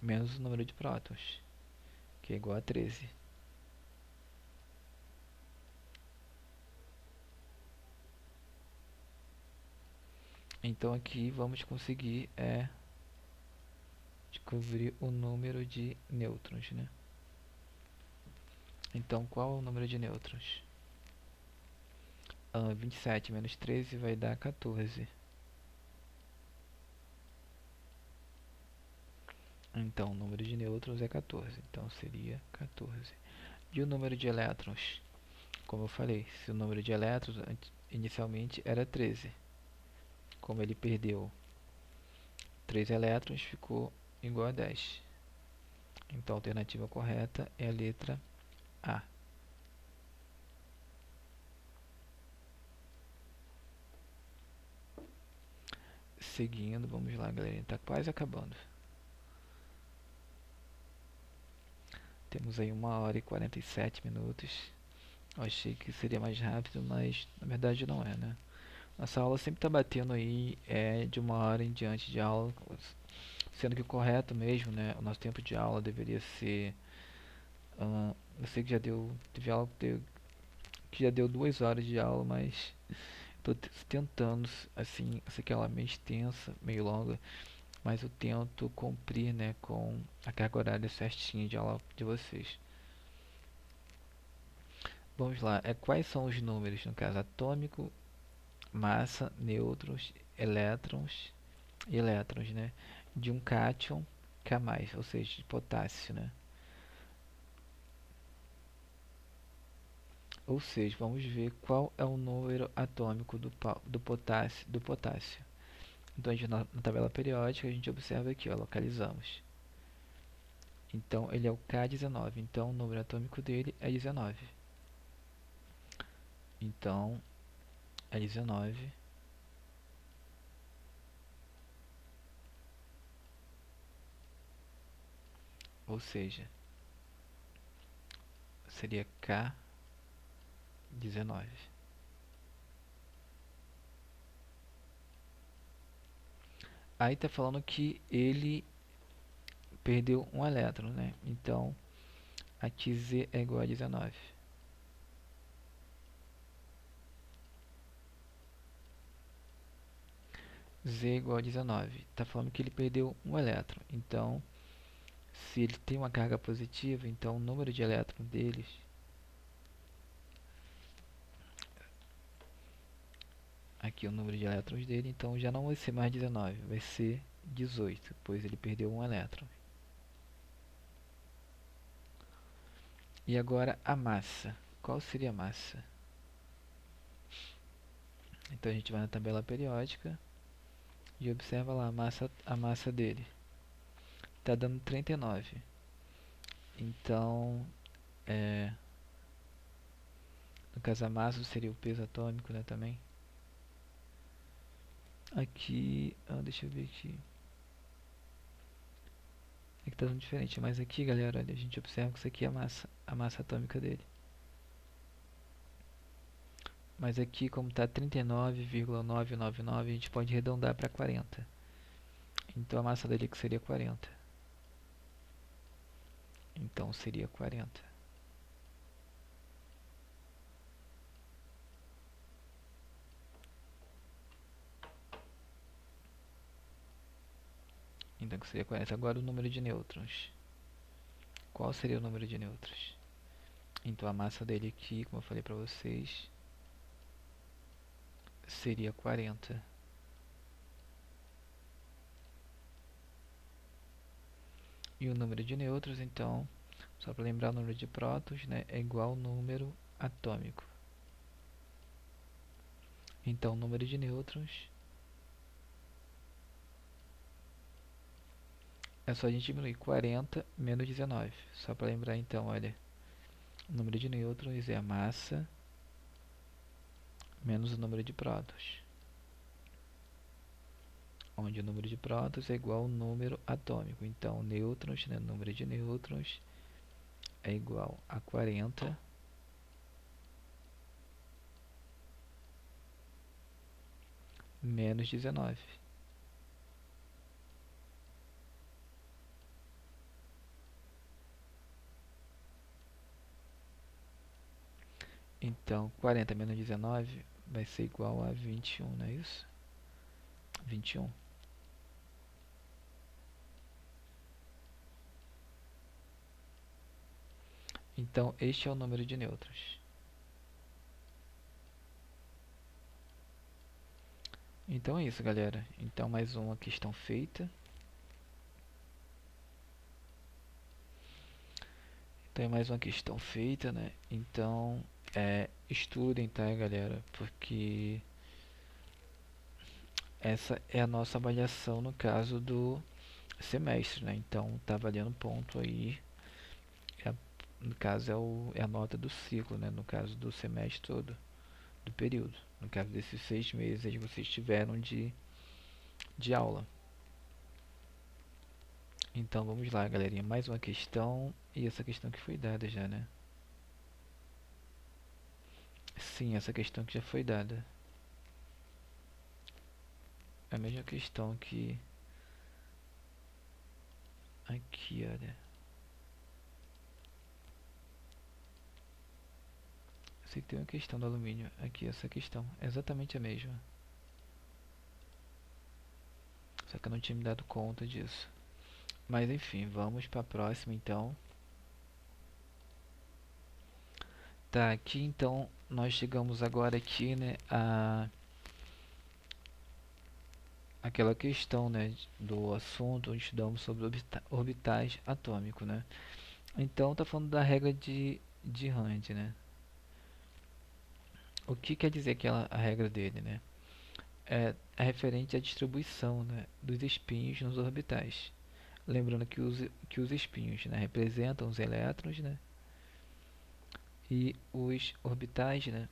Menos o número de prótons, que é igual a 13. Então aqui vamos conseguir descobrir o número de nêutrons, né? Então qual é o número de nêutrons? 27 menos 13 vai dar 14. Então o número de nêutrons é 14. Então seria 14. E o número de elétrons? Como eu falei, se o número de elétrons inicialmente era 13. Como ele perdeu 3 elétrons, ficou igual a 10. Então a alternativa correta é a letra A. Seguindo, vamos lá, galera. Está quase acabando. Temos aí 1 hora e 47 minutos. Eu achei que seria mais rápido, mas na verdade não é, né? Nossa aula sempre está batendo aí de 1 hora em diante de aula, sendo que o correto mesmo, né? O nosso tempo de aula deveria ser. Eu sei que já deu. Teve aula que já deu 2 horas de aula, mas estou tentando, assim, essa aqui é aula meio extensa, meio longa, mas eu tento cumprir, né, com a carga horária certinha de aula de vocês. Vamos lá, quais são os números, no caso atômico, massa, nêutrons, elétrons e elétrons, né, de um cátion K+, ou seja, de potássio, né? Ou seja, vamos ver qual é o número atômico do potássio. Então, na tabela periódica, a gente observa aqui, ó, localizamos. Então, ele é o K19. Então, o número atômico dele é 19. Então, é 19. Ou seja, seria K19. Aí está falando que ele perdeu um elétron, né? Então, aqui Z é igual a 19. Z é igual a 19. Está falando que ele perdeu um elétron. Então, se ele tem uma carga positiva, então o número de elétrons deles aqui o número de elétrons dele, então já não vai ser mais 19, vai ser 18, pois ele perdeu um elétron. E agora a massa. Qual seria a massa? Então a gente vai na tabela periódica e observa lá a massa dele. Está dando 39. Então, no caso a massa seria o peso atômico, né, também. Aqui, deixa eu ver aqui. É que tá tudo diferente, mas aqui, galera, olha, a gente observa que isso aqui é a massa atômica dele. Mas aqui, como está 39,999, a gente pode arredondar para 40. Então a massa dele que seria 40. Então seria 40. Então que seria 40. Agora o número de nêutrons. Qual seria o número de nêutrons? Então a massa dele aqui, como eu falei para vocês, seria 40. E o número de nêutrons, então, só para lembrar, o número de prótons, né, é igual ao número atômico. Então o número de nêutrons é só a gente diminuir 40 menos 19. Só para lembrar, então, olha, o número de nêutrons é a massa menos o número de prótons, onde o número de prótons é igual ao número atômico. Então, nêutrons, né, número de nêutrons é igual a 40 menos 19. Então, 40 menos 19 vai ser igual a 21, não é isso? 21. Então, este é o número de nêutrons. Então é isso, galera. Então, mais uma questão feita. Então, é mais uma questão feita, né? Então, estudem, tá, galera? Porque essa é a nossa avaliação no caso do semestre, né? Então, tá valendo ponto aí. É, no caso, é a nota do ciclo, né? No caso do semestre todo, do período. No caso desses 6 meses aí vocês tiveram de aula. Então, vamos lá, galerinha. Mais uma questão. E essa questão que foi dada já, né? Sim, essa questão que já foi dada. É a mesma questão que aqui, olha. Eu sei que tem uma questão do alumínio. Aqui, essa questão. É exatamente a mesma. Só que eu não tinha me dado conta disso. Mas enfim, vamos para a próxima então. Tá, aqui então nós chegamos agora aqui, né, a aquela questão, né, do assunto onde estudamos sobre orbitais atômicos, né? Então tá falando da regra de Rand, né? O que quer dizer aquela a regra dele, né? É referente à distribuição, né, dos espinhos nos orbitais. Lembrando que os espinhos, né, representam os elétrons, né, e os orbitais, né,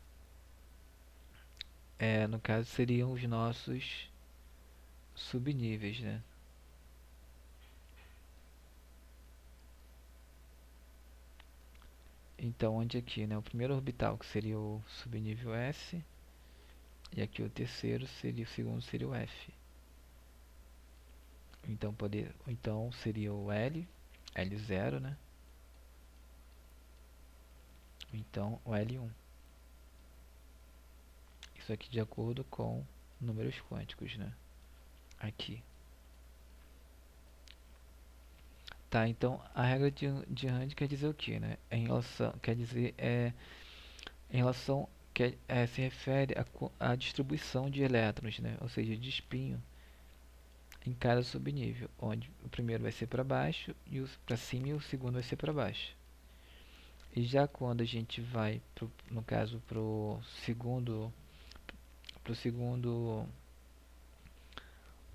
no caso seriam os nossos subníveis, né. Então, onde aqui, né, o primeiro orbital que seria o subnível S, e aqui o terceiro seria o segundo seria o F. Então seria o L, L0, né? Então o L1. Isso aqui de acordo com números quânticos, né? Aqui. Tá, então a regra de Rand quer dizer o que, né? Quer dizer em relação se refere à distribuição de elétrons, né? Ou seja, de espinho em cada subnível, onde o primeiro vai ser para baixo e para cima e o segundo vai ser para baixo. E já quando a gente vai no caso pro segundo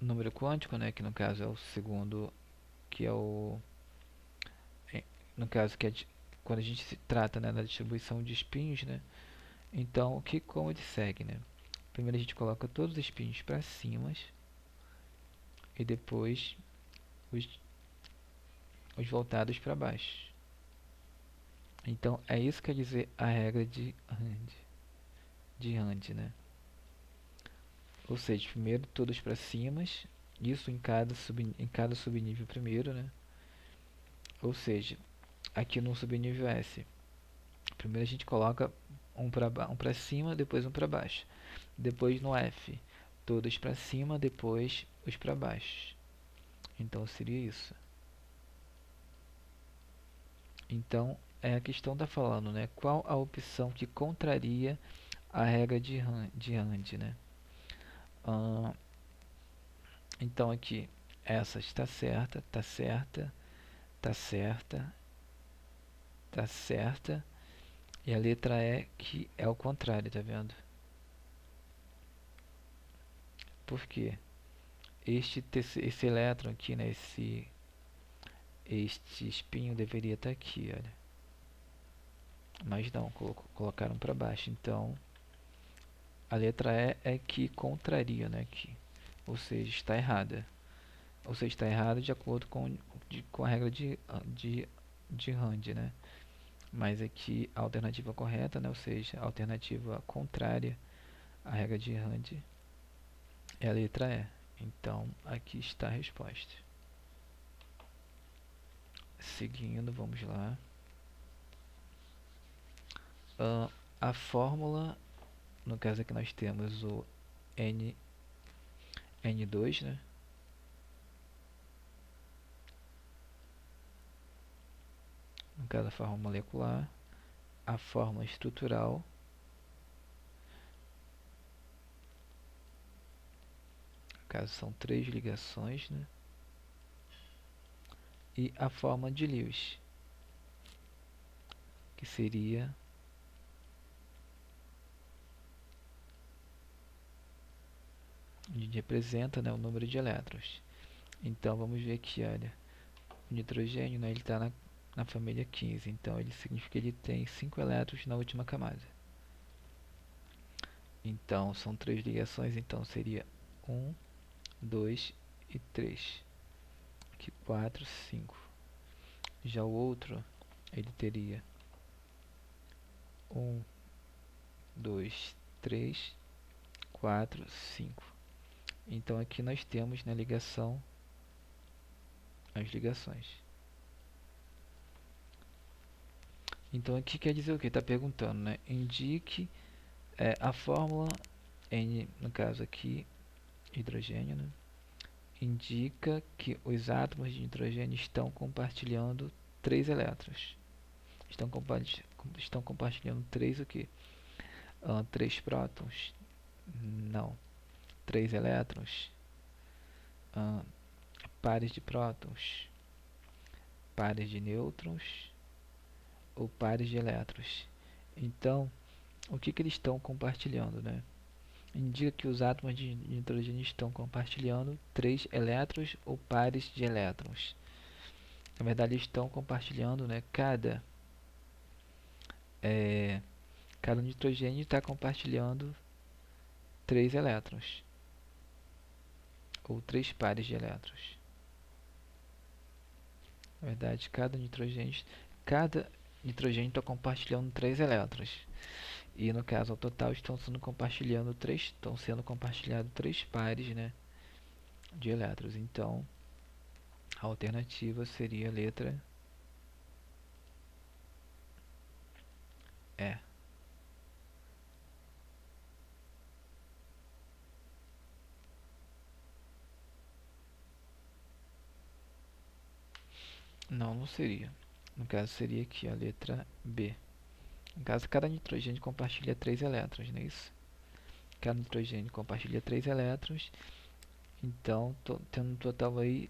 número quântico, né, que no caso é o segundo, que é o no caso que é quando a gente se trata, né, da distribuição de espinhos, né? Então, como ele segue, né? Primeiro a gente coloca todos os espinhos para cima e depois os, os voltados para baixo. Então é isso que quer dizer a regra de Rand, né? Ou seja, primeiro todos para cima, isso em cada subnível primeiro, né? Ou seja, aqui no subnível S, primeiro a gente coloca um para cima, depois um para baixo. Depois no F, todos para cima, depois os para baixo. Então seria isso. Então é a questão está falando, né? Qual a opção que contraria a regra de Rand, né? Então aqui essa está certa, está certa, está certa, está certa. E a letra E que é o contrário, tá vendo? Por quê? Esse elétron aqui, né? Este espinho deveria estar aqui, olha. Mas não, colocaram para baixo. Então, a letra E é que contraria, né? Aqui. Ou seja, está errada. Ou seja, está errada de acordo com a regra de Rand, né? Mas aqui a alternativa correta, né? Ou seja, a alternativa contrária à regra de Rand é a letra E. Então, aqui está a resposta. Seguindo, vamos lá. A fórmula, no caso aqui nós temos o N2, né? No caso a fórmula molecular, a fórmula estrutural, no caso são 3 ligações, né? E a fórmula de Lewis, que seria onde representa, né, o número de elétrons. Então vamos ver aqui, olha, o nitrogênio, né, ele está na família 15, então ele significa que ele tem 5 elétrons na última camada. Então são 3 ligações, então seria 1, 2 e 3. Aqui 4, 5. Já o outro, ele teria 1, 2, 3, 4, 5. Então aqui nós temos na ligação as ligações. Então aqui quer dizer o que? Está perguntando, né? Indique a fórmula N, no caso aqui, hidrogênio, né? Indica que os átomos de nitrogênio estão compartilhando 3 elétrons. Estão compartilhando 3 o que? 3 prótons? Não. 3 elétrons? Pares de prótons? Pares de nêutrons? Ou pares de elétrons? Então, o que eles estão compartilhando, né? Indica que os átomos de nitrogênio estão compartilhando 3 elétrons ou pares de elétrons. Na verdade, eles estão compartilhando, né? Cada nitrogênio está compartilhando 3 elétrons ou 3 pares de elétrons. Na verdade, cada nitrogênio está compartilhando 3 elétrons. E no caso, ao total, estão sendo compartilhados 3 pares, né, de elétrons. Então, a alternativa seria a letra E. Não, não seria. No caso, seria aqui a letra B. No caso, cada nitrogênio compartilha 3 elétrons, não é isso? Cada nitrogênio compartilha 3 elétrons. Então, tendo um total aí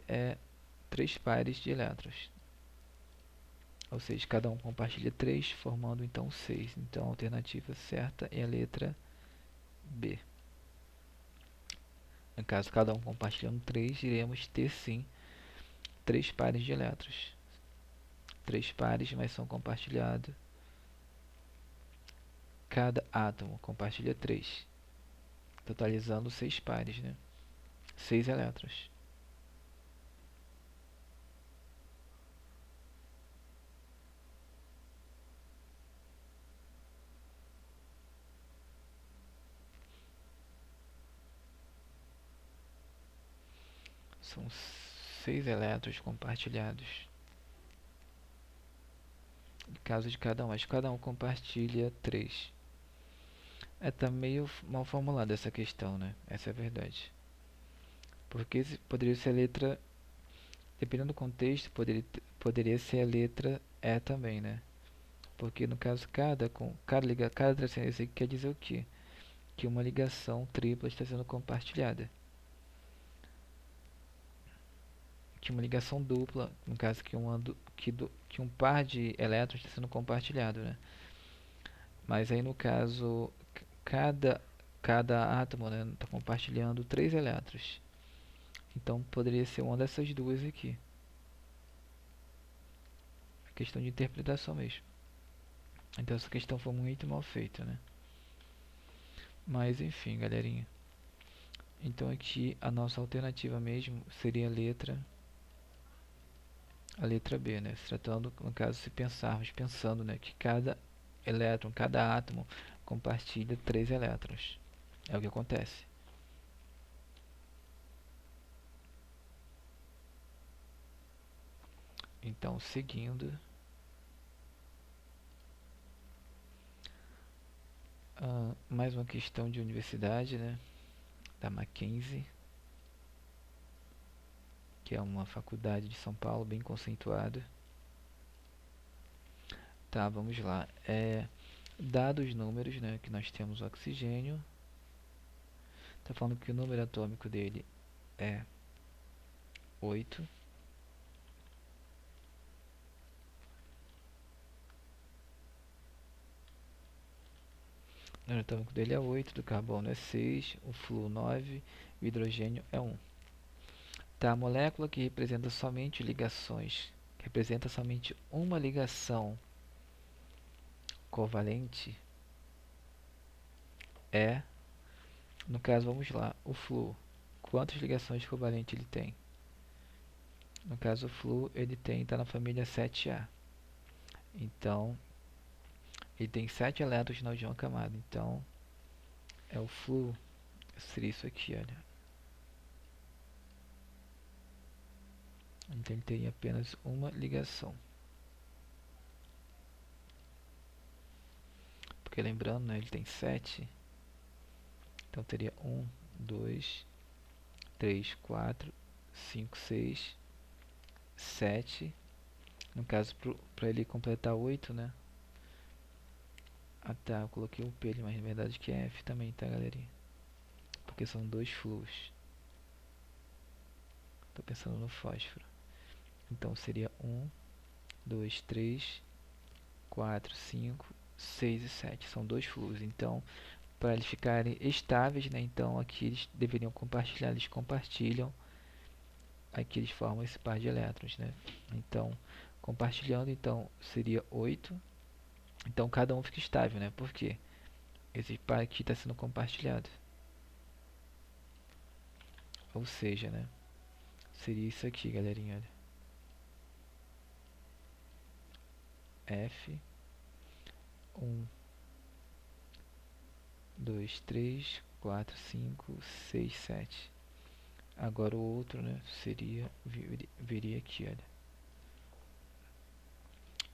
3 pares de elétrons. Ou seja, cada um compartilha 3, formando então 6. Então, a alternativa certa é a letra B. No caso, cada um compartilhando 3, iremos ter sim 3 pares de elétrons. 3 pares, mas são compartilhados. Cada átomo compartilha 3. totalizando 6 pares, né? 6 elétrons. São 6 elétrons compartilhados. No caso de cada um, mas cada um compartilha 3. Tá meio mal formulada essa questão, né? Essa é a verdade. Porque poderia ser a letra, dependendo do contexto, poderia ser a letra E também, né? Porque no caso cada transcendência quer dizer o quê? Que uma ligação tripla está sendo compartilhada. Que uma ligação dupla, no caso que um par de elétrons está sendo compartilhado, né? Mas aí no caso cada cada átomo, né, está compartilhando 3 elétrons. Então poderia ser uma dessas duas aqui. É questão de interpretação mesmo. Então essa questão foi muito mal feita, né? Mas enfim, galerinha. Então aqui a nossa alternativa mesmo seria a letra B, né? Se tratando, no caso, se pensarmos, pensando, né, que cada elétron, cada átomo compartilha 3 elétrons. É o que acontece. Então, seguindo, mais uma questão de universidade, né? Da Mackenzie, que é uma faculdade de São Paulo bem conceituada. Tá, vamos lá. Dados os números, né, que nós temos o oxigênio, tá falando que o número atômico dele é 8. O número atômico dele é 8, do carbono é 6, o flúor 9, o hidrogênio é 1. Tá, a molécula que representa somente ligações, que representa somente uma ligação covalente é, no caso, vamos lá, o flúor. Quantas ligações covalentes ele tem? No caso, o flúor, ele está na família 7A. Então, ele tem 7 elétrons na última camada. Então, o flúor seria isso aqui, olha. Então, ele tem apenas uma ligação. Porque lembrando, né, ele tem 7. Então, teria 1, 2, 3, 4, 5, 6, 7. No caso, para ele completar 8, né? Ah tá, eu coloquei o P, mas na verdade que é F também, tá, galerinha? Porque são 2 flúors. Tô pensando no fósforo. Então seria 1, 2, 3, 4, 5, 6 e 7. São 2 flúors. Então, para eles ficarem estáveis, né? Então aqui eles deveriam compartilhar. Eles compartilham. Aqui eles formam esse par de elétrons, né? Então, compartilhando, então seria 8. Então cada um fica estável, né? Por quê? Esse par aqui está sendo compartilhado. Ou seja, né? Seria isso aqui, galerinha. Olha. F 1, 2, 3, 4, 5, 6, 7. Agora o outro, né, viria aqui, olha.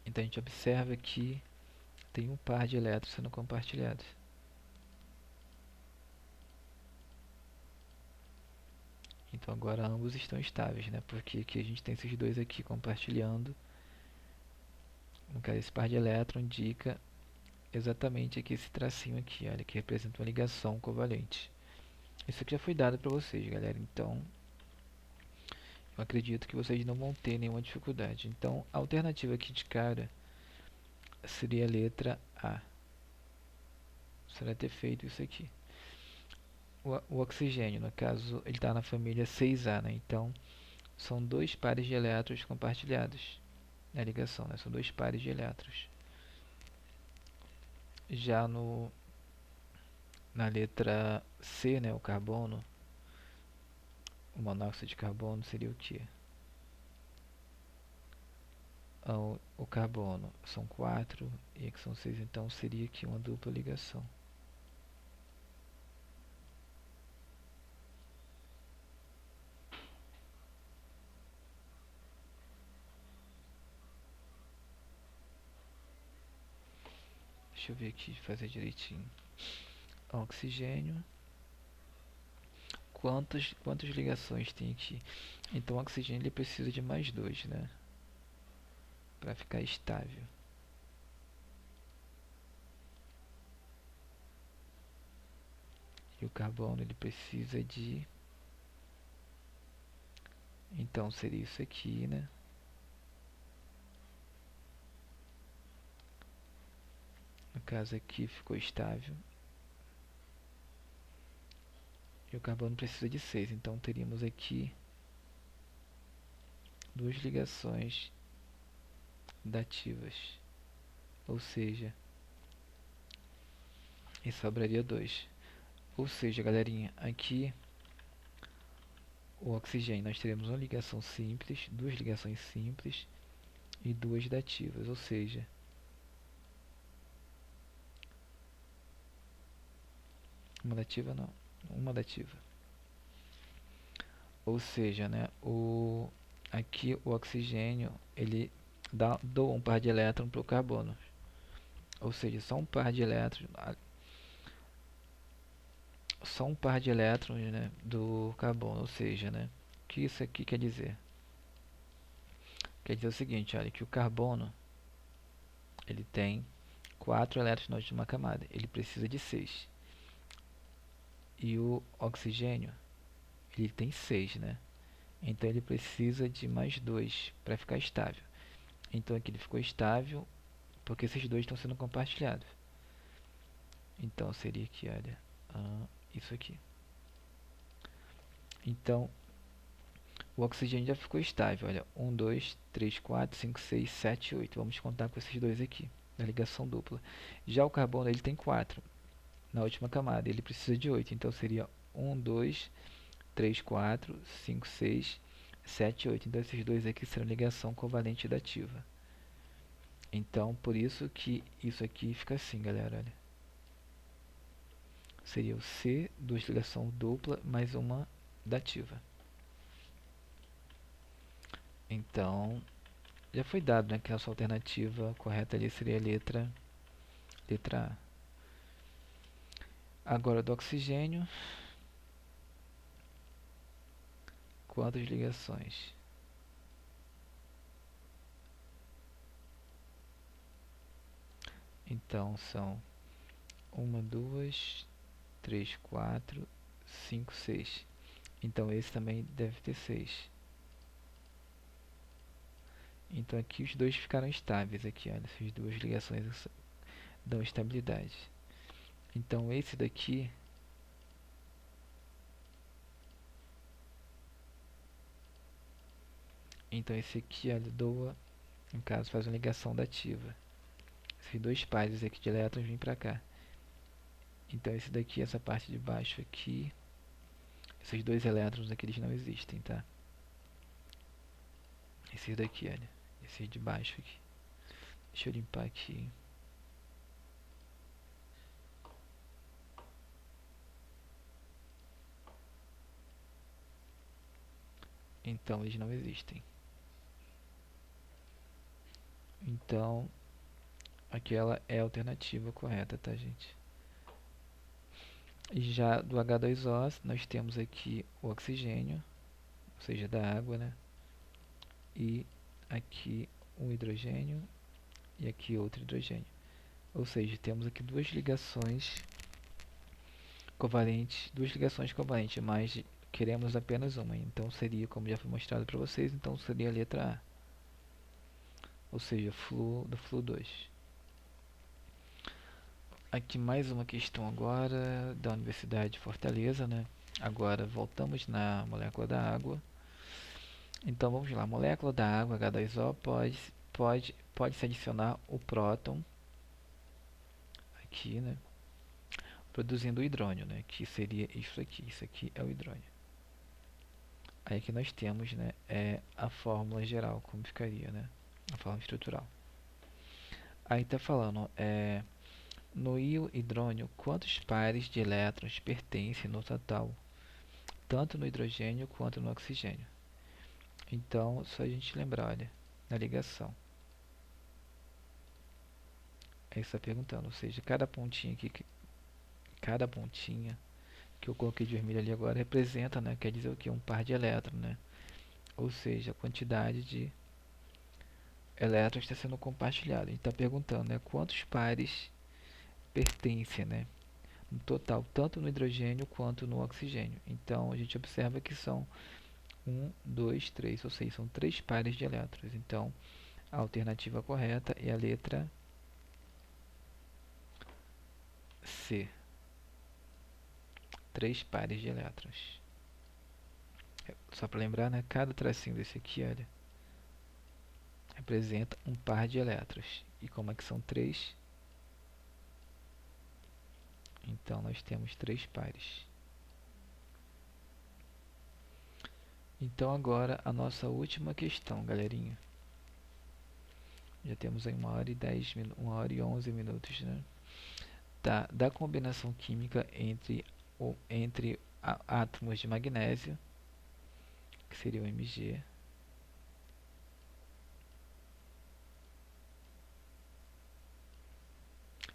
Então a gente observa que tem um par de elétrons sendo compartilhados. Então agora ambos estão estáveis, né? Porque aqui a gente tem esses dois aqui compartilhando. No caso, esse par de elétrons indica exatamente aqui esse tracinho aqui, olha, que representa uma ligação covalente. Isso aqui já foi dado para vocês, galera. Então, eu acredito que vocês não vão ter nenhuma dificuldade. Então, a alternativa aqui de cara seria a letra A. Será ter feito isso aqui. O oxigênio, no caso, ele está na família 6A, né? Então, são 2 pares de elétrons compartilhados na ligação, né? São 2 pares de elétrons. Já na letra C, né, o carbono, o monóxido de carbono seria o que? O carbono são 4 e aqui são 6, então seria aqui uma dupla ligação. Deixa eu ver aqui, fazer direitinho. Oxigênio. Quantas ligações tem aqui? Então o oxigênio ele precisa de mais 2, né? Para ficar estável. E o carbono ele precisa de... Então seria isso aqui, né? No caso aqui ficou estável. E o carbono precisa de 6, então teríamos aqui duas ligações dativas. Ou seja, e sobraria 2. Ou seja, galerinha, aqui o oxigênio nós teremos uma ligação simples, duas ligações simples e duas dativas. Ou seja, uma dativa não, uma dativa. Ou seja, né, aqui o oxigênio ele doa um par de elétrons para o carbono. Ou seja, só um par de elétrons, né, do carbono. Ou seja, né, o que isso aqui quer dizer? Quer dizer o seguinte, olha, que o carbono ele tem 4 elétrons na última camada, ele precisa de 6. E o oxigênio ele tem 6, né? Então ele precisa de mais 2 para ficar estável. Então aqui ele ficou estável porque esses dois estão sendo compartilhados. Então seria aqui, olha, isso aqui. Então o oxigênio já ficou estável, olha, 1, 2, 3, 4, 5, 6, 7, 8. Vamos contar com esses dois aqui, na ligação dupla. Já o carbono ele tem 4 na última camada, ele precisa de 8. Então seria 1, 2, 3, 4, 5, 6, 7, 8. Então esses dois aqui serão ligação covalente dativa. Então por isso que isso aqui fica assim, galera, olha. Seria o C, duas ligação dupla, mais uma dativa. Então, já foi dado, né, que a sua alternativa correta ali seria a letra A. Agora do oxigênio, quantas ligações? Então são 1, 2, 3, 4, 5, 6. Então esse também deve ter 6. Então aqui os dois ficaram estáveis aqui, olha, essas duas ligações dão estabilidade. Então esse daqui esse aqui, olha, doa, no caso, faz uma ligação dativa. Esses dois pares aqui de elétrons vêm para cá. Então esse daqui, essa parte de baixo aqui, esses dois elétrons aqui eles não existem, tá? Esses daqui, olha, esse de baixo aqui. Deixa eu limpar aqui. Então eles não existem. Então aquela é a alternativa correta, tá, gente? E já do H2O nós temos aqui o oxigênio, ou seja, da água, né? E aqui um hidrogênio e aqui outro hidrogênio. Ou seja, temos aqui duas ligações covalentes, mas queremos apenas uma. Então seria, como já foi mostrado para vocês, então seria a letra A. Ou seja, do Flu 2. Aqui mais uma questão agora da Universidade de Fortaleza, né? Agora voltamos na molécula da água. Então vamos lá, a molécula da água H2O pode se adicionar o próton aqui, né? produzindo o hidrônio, né, que seria isso aqui é o hidrônio. Aí aqui nós temos, né, a fórmula geral, como ficaria, né, a fórmula estrutural. Aí está falando, no íon hidrônio, quantos pares de elétrons pertencem no total, tanto no hidrogênio quanto no oxigênio? Então, só a gente lembrar, olha, na ligação. Aí está perguntando, ou seja, cada pontinha aqui, cada pontinha que eu coloquei de vermelho ali agora representa, né, quer dizer o que? Um par de elétrons, né? Ou seja, a quantidade de elétrons está sendo compartilhada. A gente está perguntando, né, quantos pares pertencem, né, no total, tanto no hidrogênio quanto no oxigênio. Então, a gente observa que são 2, 3, ou seja, são 3 pares de elétrons. Então, a alternativa correta é a letra C. 3 pares de elétrons. Só para lembrar, né, cada tracinho desse aqui, olha, representa um par de elétrons. E como é que são 3? Então, nós temos 3 pares. Então, agora, a nossa última questão, galerinha. Já temos aí 1h10, 1h11 minutos, né? Da combinação química entre átomos de magnésio, que seria o Mg,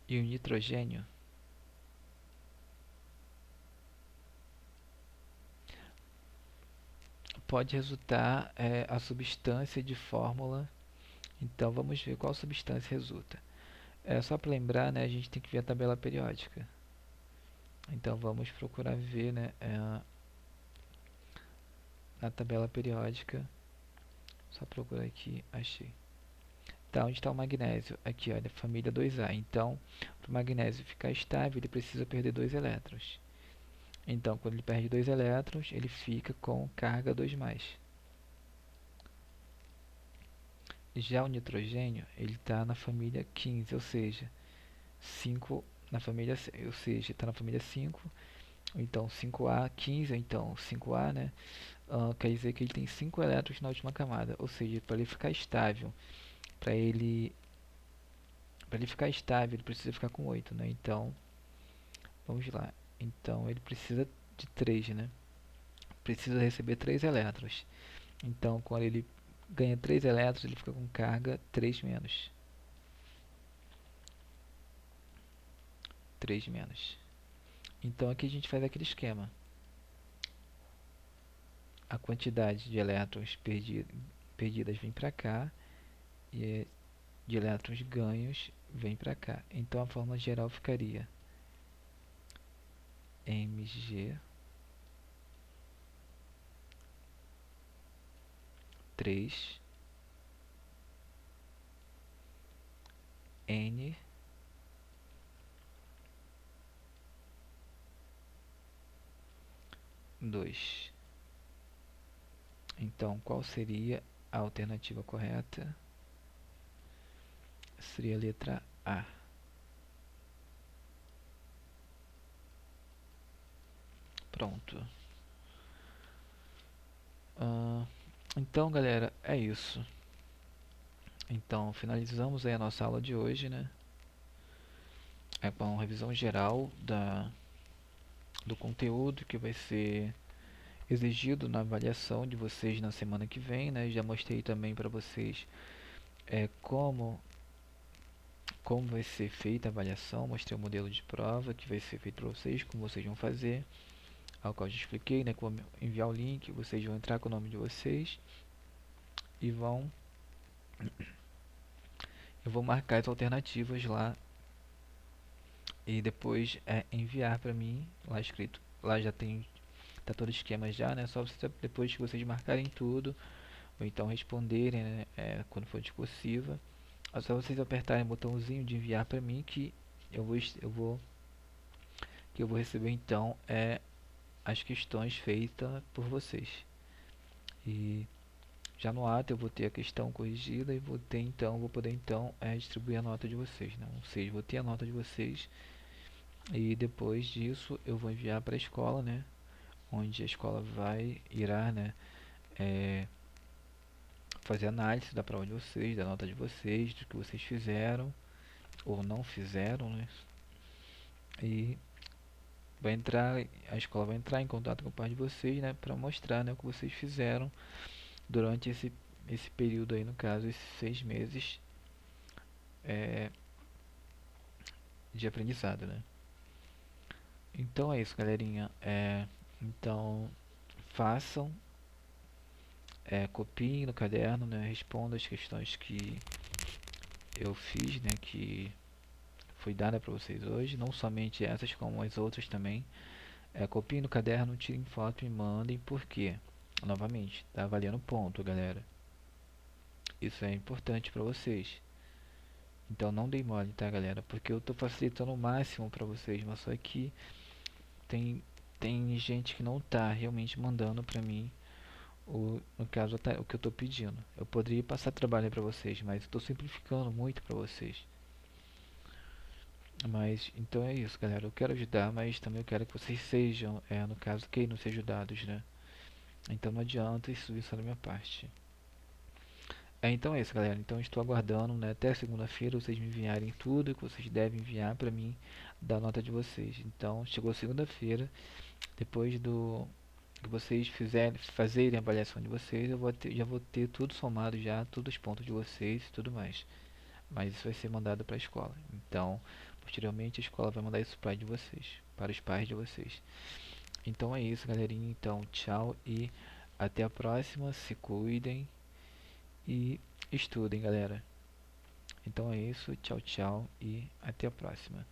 e o nitrogênio, pode resultar a substância de fórmula. Então, vamos ver qual substância resulta. Só para lembrar, né, a gente tem que ver a tabela periódica. Então, vamos procurar ver, né, na tabela periódica. Só procurar aqui, achei. Tá, onde está o magnésio? Aqui, olha, família 2A. Então, para o magnésio ficar estável, ele precisa perder 2 elétrons. Então, quando ele perde 2 elétrons, ele fica com carga 2+. Já o nitrogênio, ele está na família 15, ou seja, 5 na família, ou seja, está na família 5, então 5A, 15, então 5A, né? Quer dizer que ele tem 5 elétrons na última camada, ou seja, para ele ficar estável, para ele ficar estável, ele precisa ficar com 8, né? Então, vamos lá. Então, ele precisa de 3, né? Precisa receber 3 elétrons. Então, quando ele ganha 3 elétrons, ele fica com carga 3-. 3-. Então, aqui a gente faz aquele esquema. A quantidade de elétrons perdidas vem para cá e de elétrons ganhos vem para cá. Então, a fórmula geral ficaria Mg 3 N 2. Então, qual seria a alternativa correta? Seria a letra A. Pronto. Então, galera, é isso. Então, finalizamos aí a nossa aula de hoje, né? Com uma revisão geral do conteúdo que vai ser exigido na avaliação de vocês na semana que vem, né? Já mostrei também para vocês como vai ser feita a avaliação, mostrei o modelo de prova que vai ser feito para vocês, como vocês vão fazer, ao qual eu já expliquei, né? Como enviar o link, vocês vão entrar com o nome de vocês e eu vou marcar as alternativas lá e depois enviar para mim lá escrito. Lá já tem tá todo o esquema já, né? Só depois que vocês marcarem tudo ou então responderem, né? Quando for discursiva, é só vocês apertarem o botãozinho de enviar para mim que eu vou receber então as questões feitas por vocês. E já no ato eu vou ter a questão corrigida e vou poder então distribuir a nota de vocês, né? Ou seja, vou ter a nota de vocês E depois disso eu vou enviar para a escola, né? Onde a escola irá, né? é, Fazer análise da prova de vocês, da nota de vocês, do que vocês fizeram ou não fizeram, né? E a escola vai entrar em contato com o pai de vocês, né? Para mostrar, né, o que vocês fizeram durante esse período aí, no caso, esses 6 meses é, de aprendizado, né? Então é isso, galerinha. Então façam, copiem no caderno, né? Respondam as questões que eu fiz, né? Que foi dada para vocês hoje, não somente essas, como as outras também. Copiem no caderno, tirem foto e mandem, porque, novamente, tá valendo ponto, galera. Isso é importante para vocês. Então não dei mole, tá, galera? Porque eu tô facilitando o máximo para vocês, mas só que tem, tem gente que não tá realmente mandando pra mim no caso, o que eu tô pedindo. Eu poderia passar trabalho para vocês, mas estou simplificando muito para vocês. Mas então é isso, galera. Eu quero ajudar, mas também eu quero que vocês sejam, no caso, queiram ser ajudados, né? Então não adianta isso só da minha parte. Então é isso, galera. Então eu estou aguardando, né, até segunda-feira vocês me enviarem tudo que vocês devem enviar para mim da nota de vocês. Então chegou segunda-feira, depois do que vocês fazerem a avaliação de vocês, já vou ter tudo somado já, todos os pontos de vocês e tudo mais. Mas isso vai ser mandado para a escola. Então, posteriormente a escola vai mandar isso para de vocês, para os pais de vocês. Então é isso, galerinha. Então, tchau e até a próxima. Se cuidem e estudem, galera. Então é isso, tchau, tchau e até a próxima.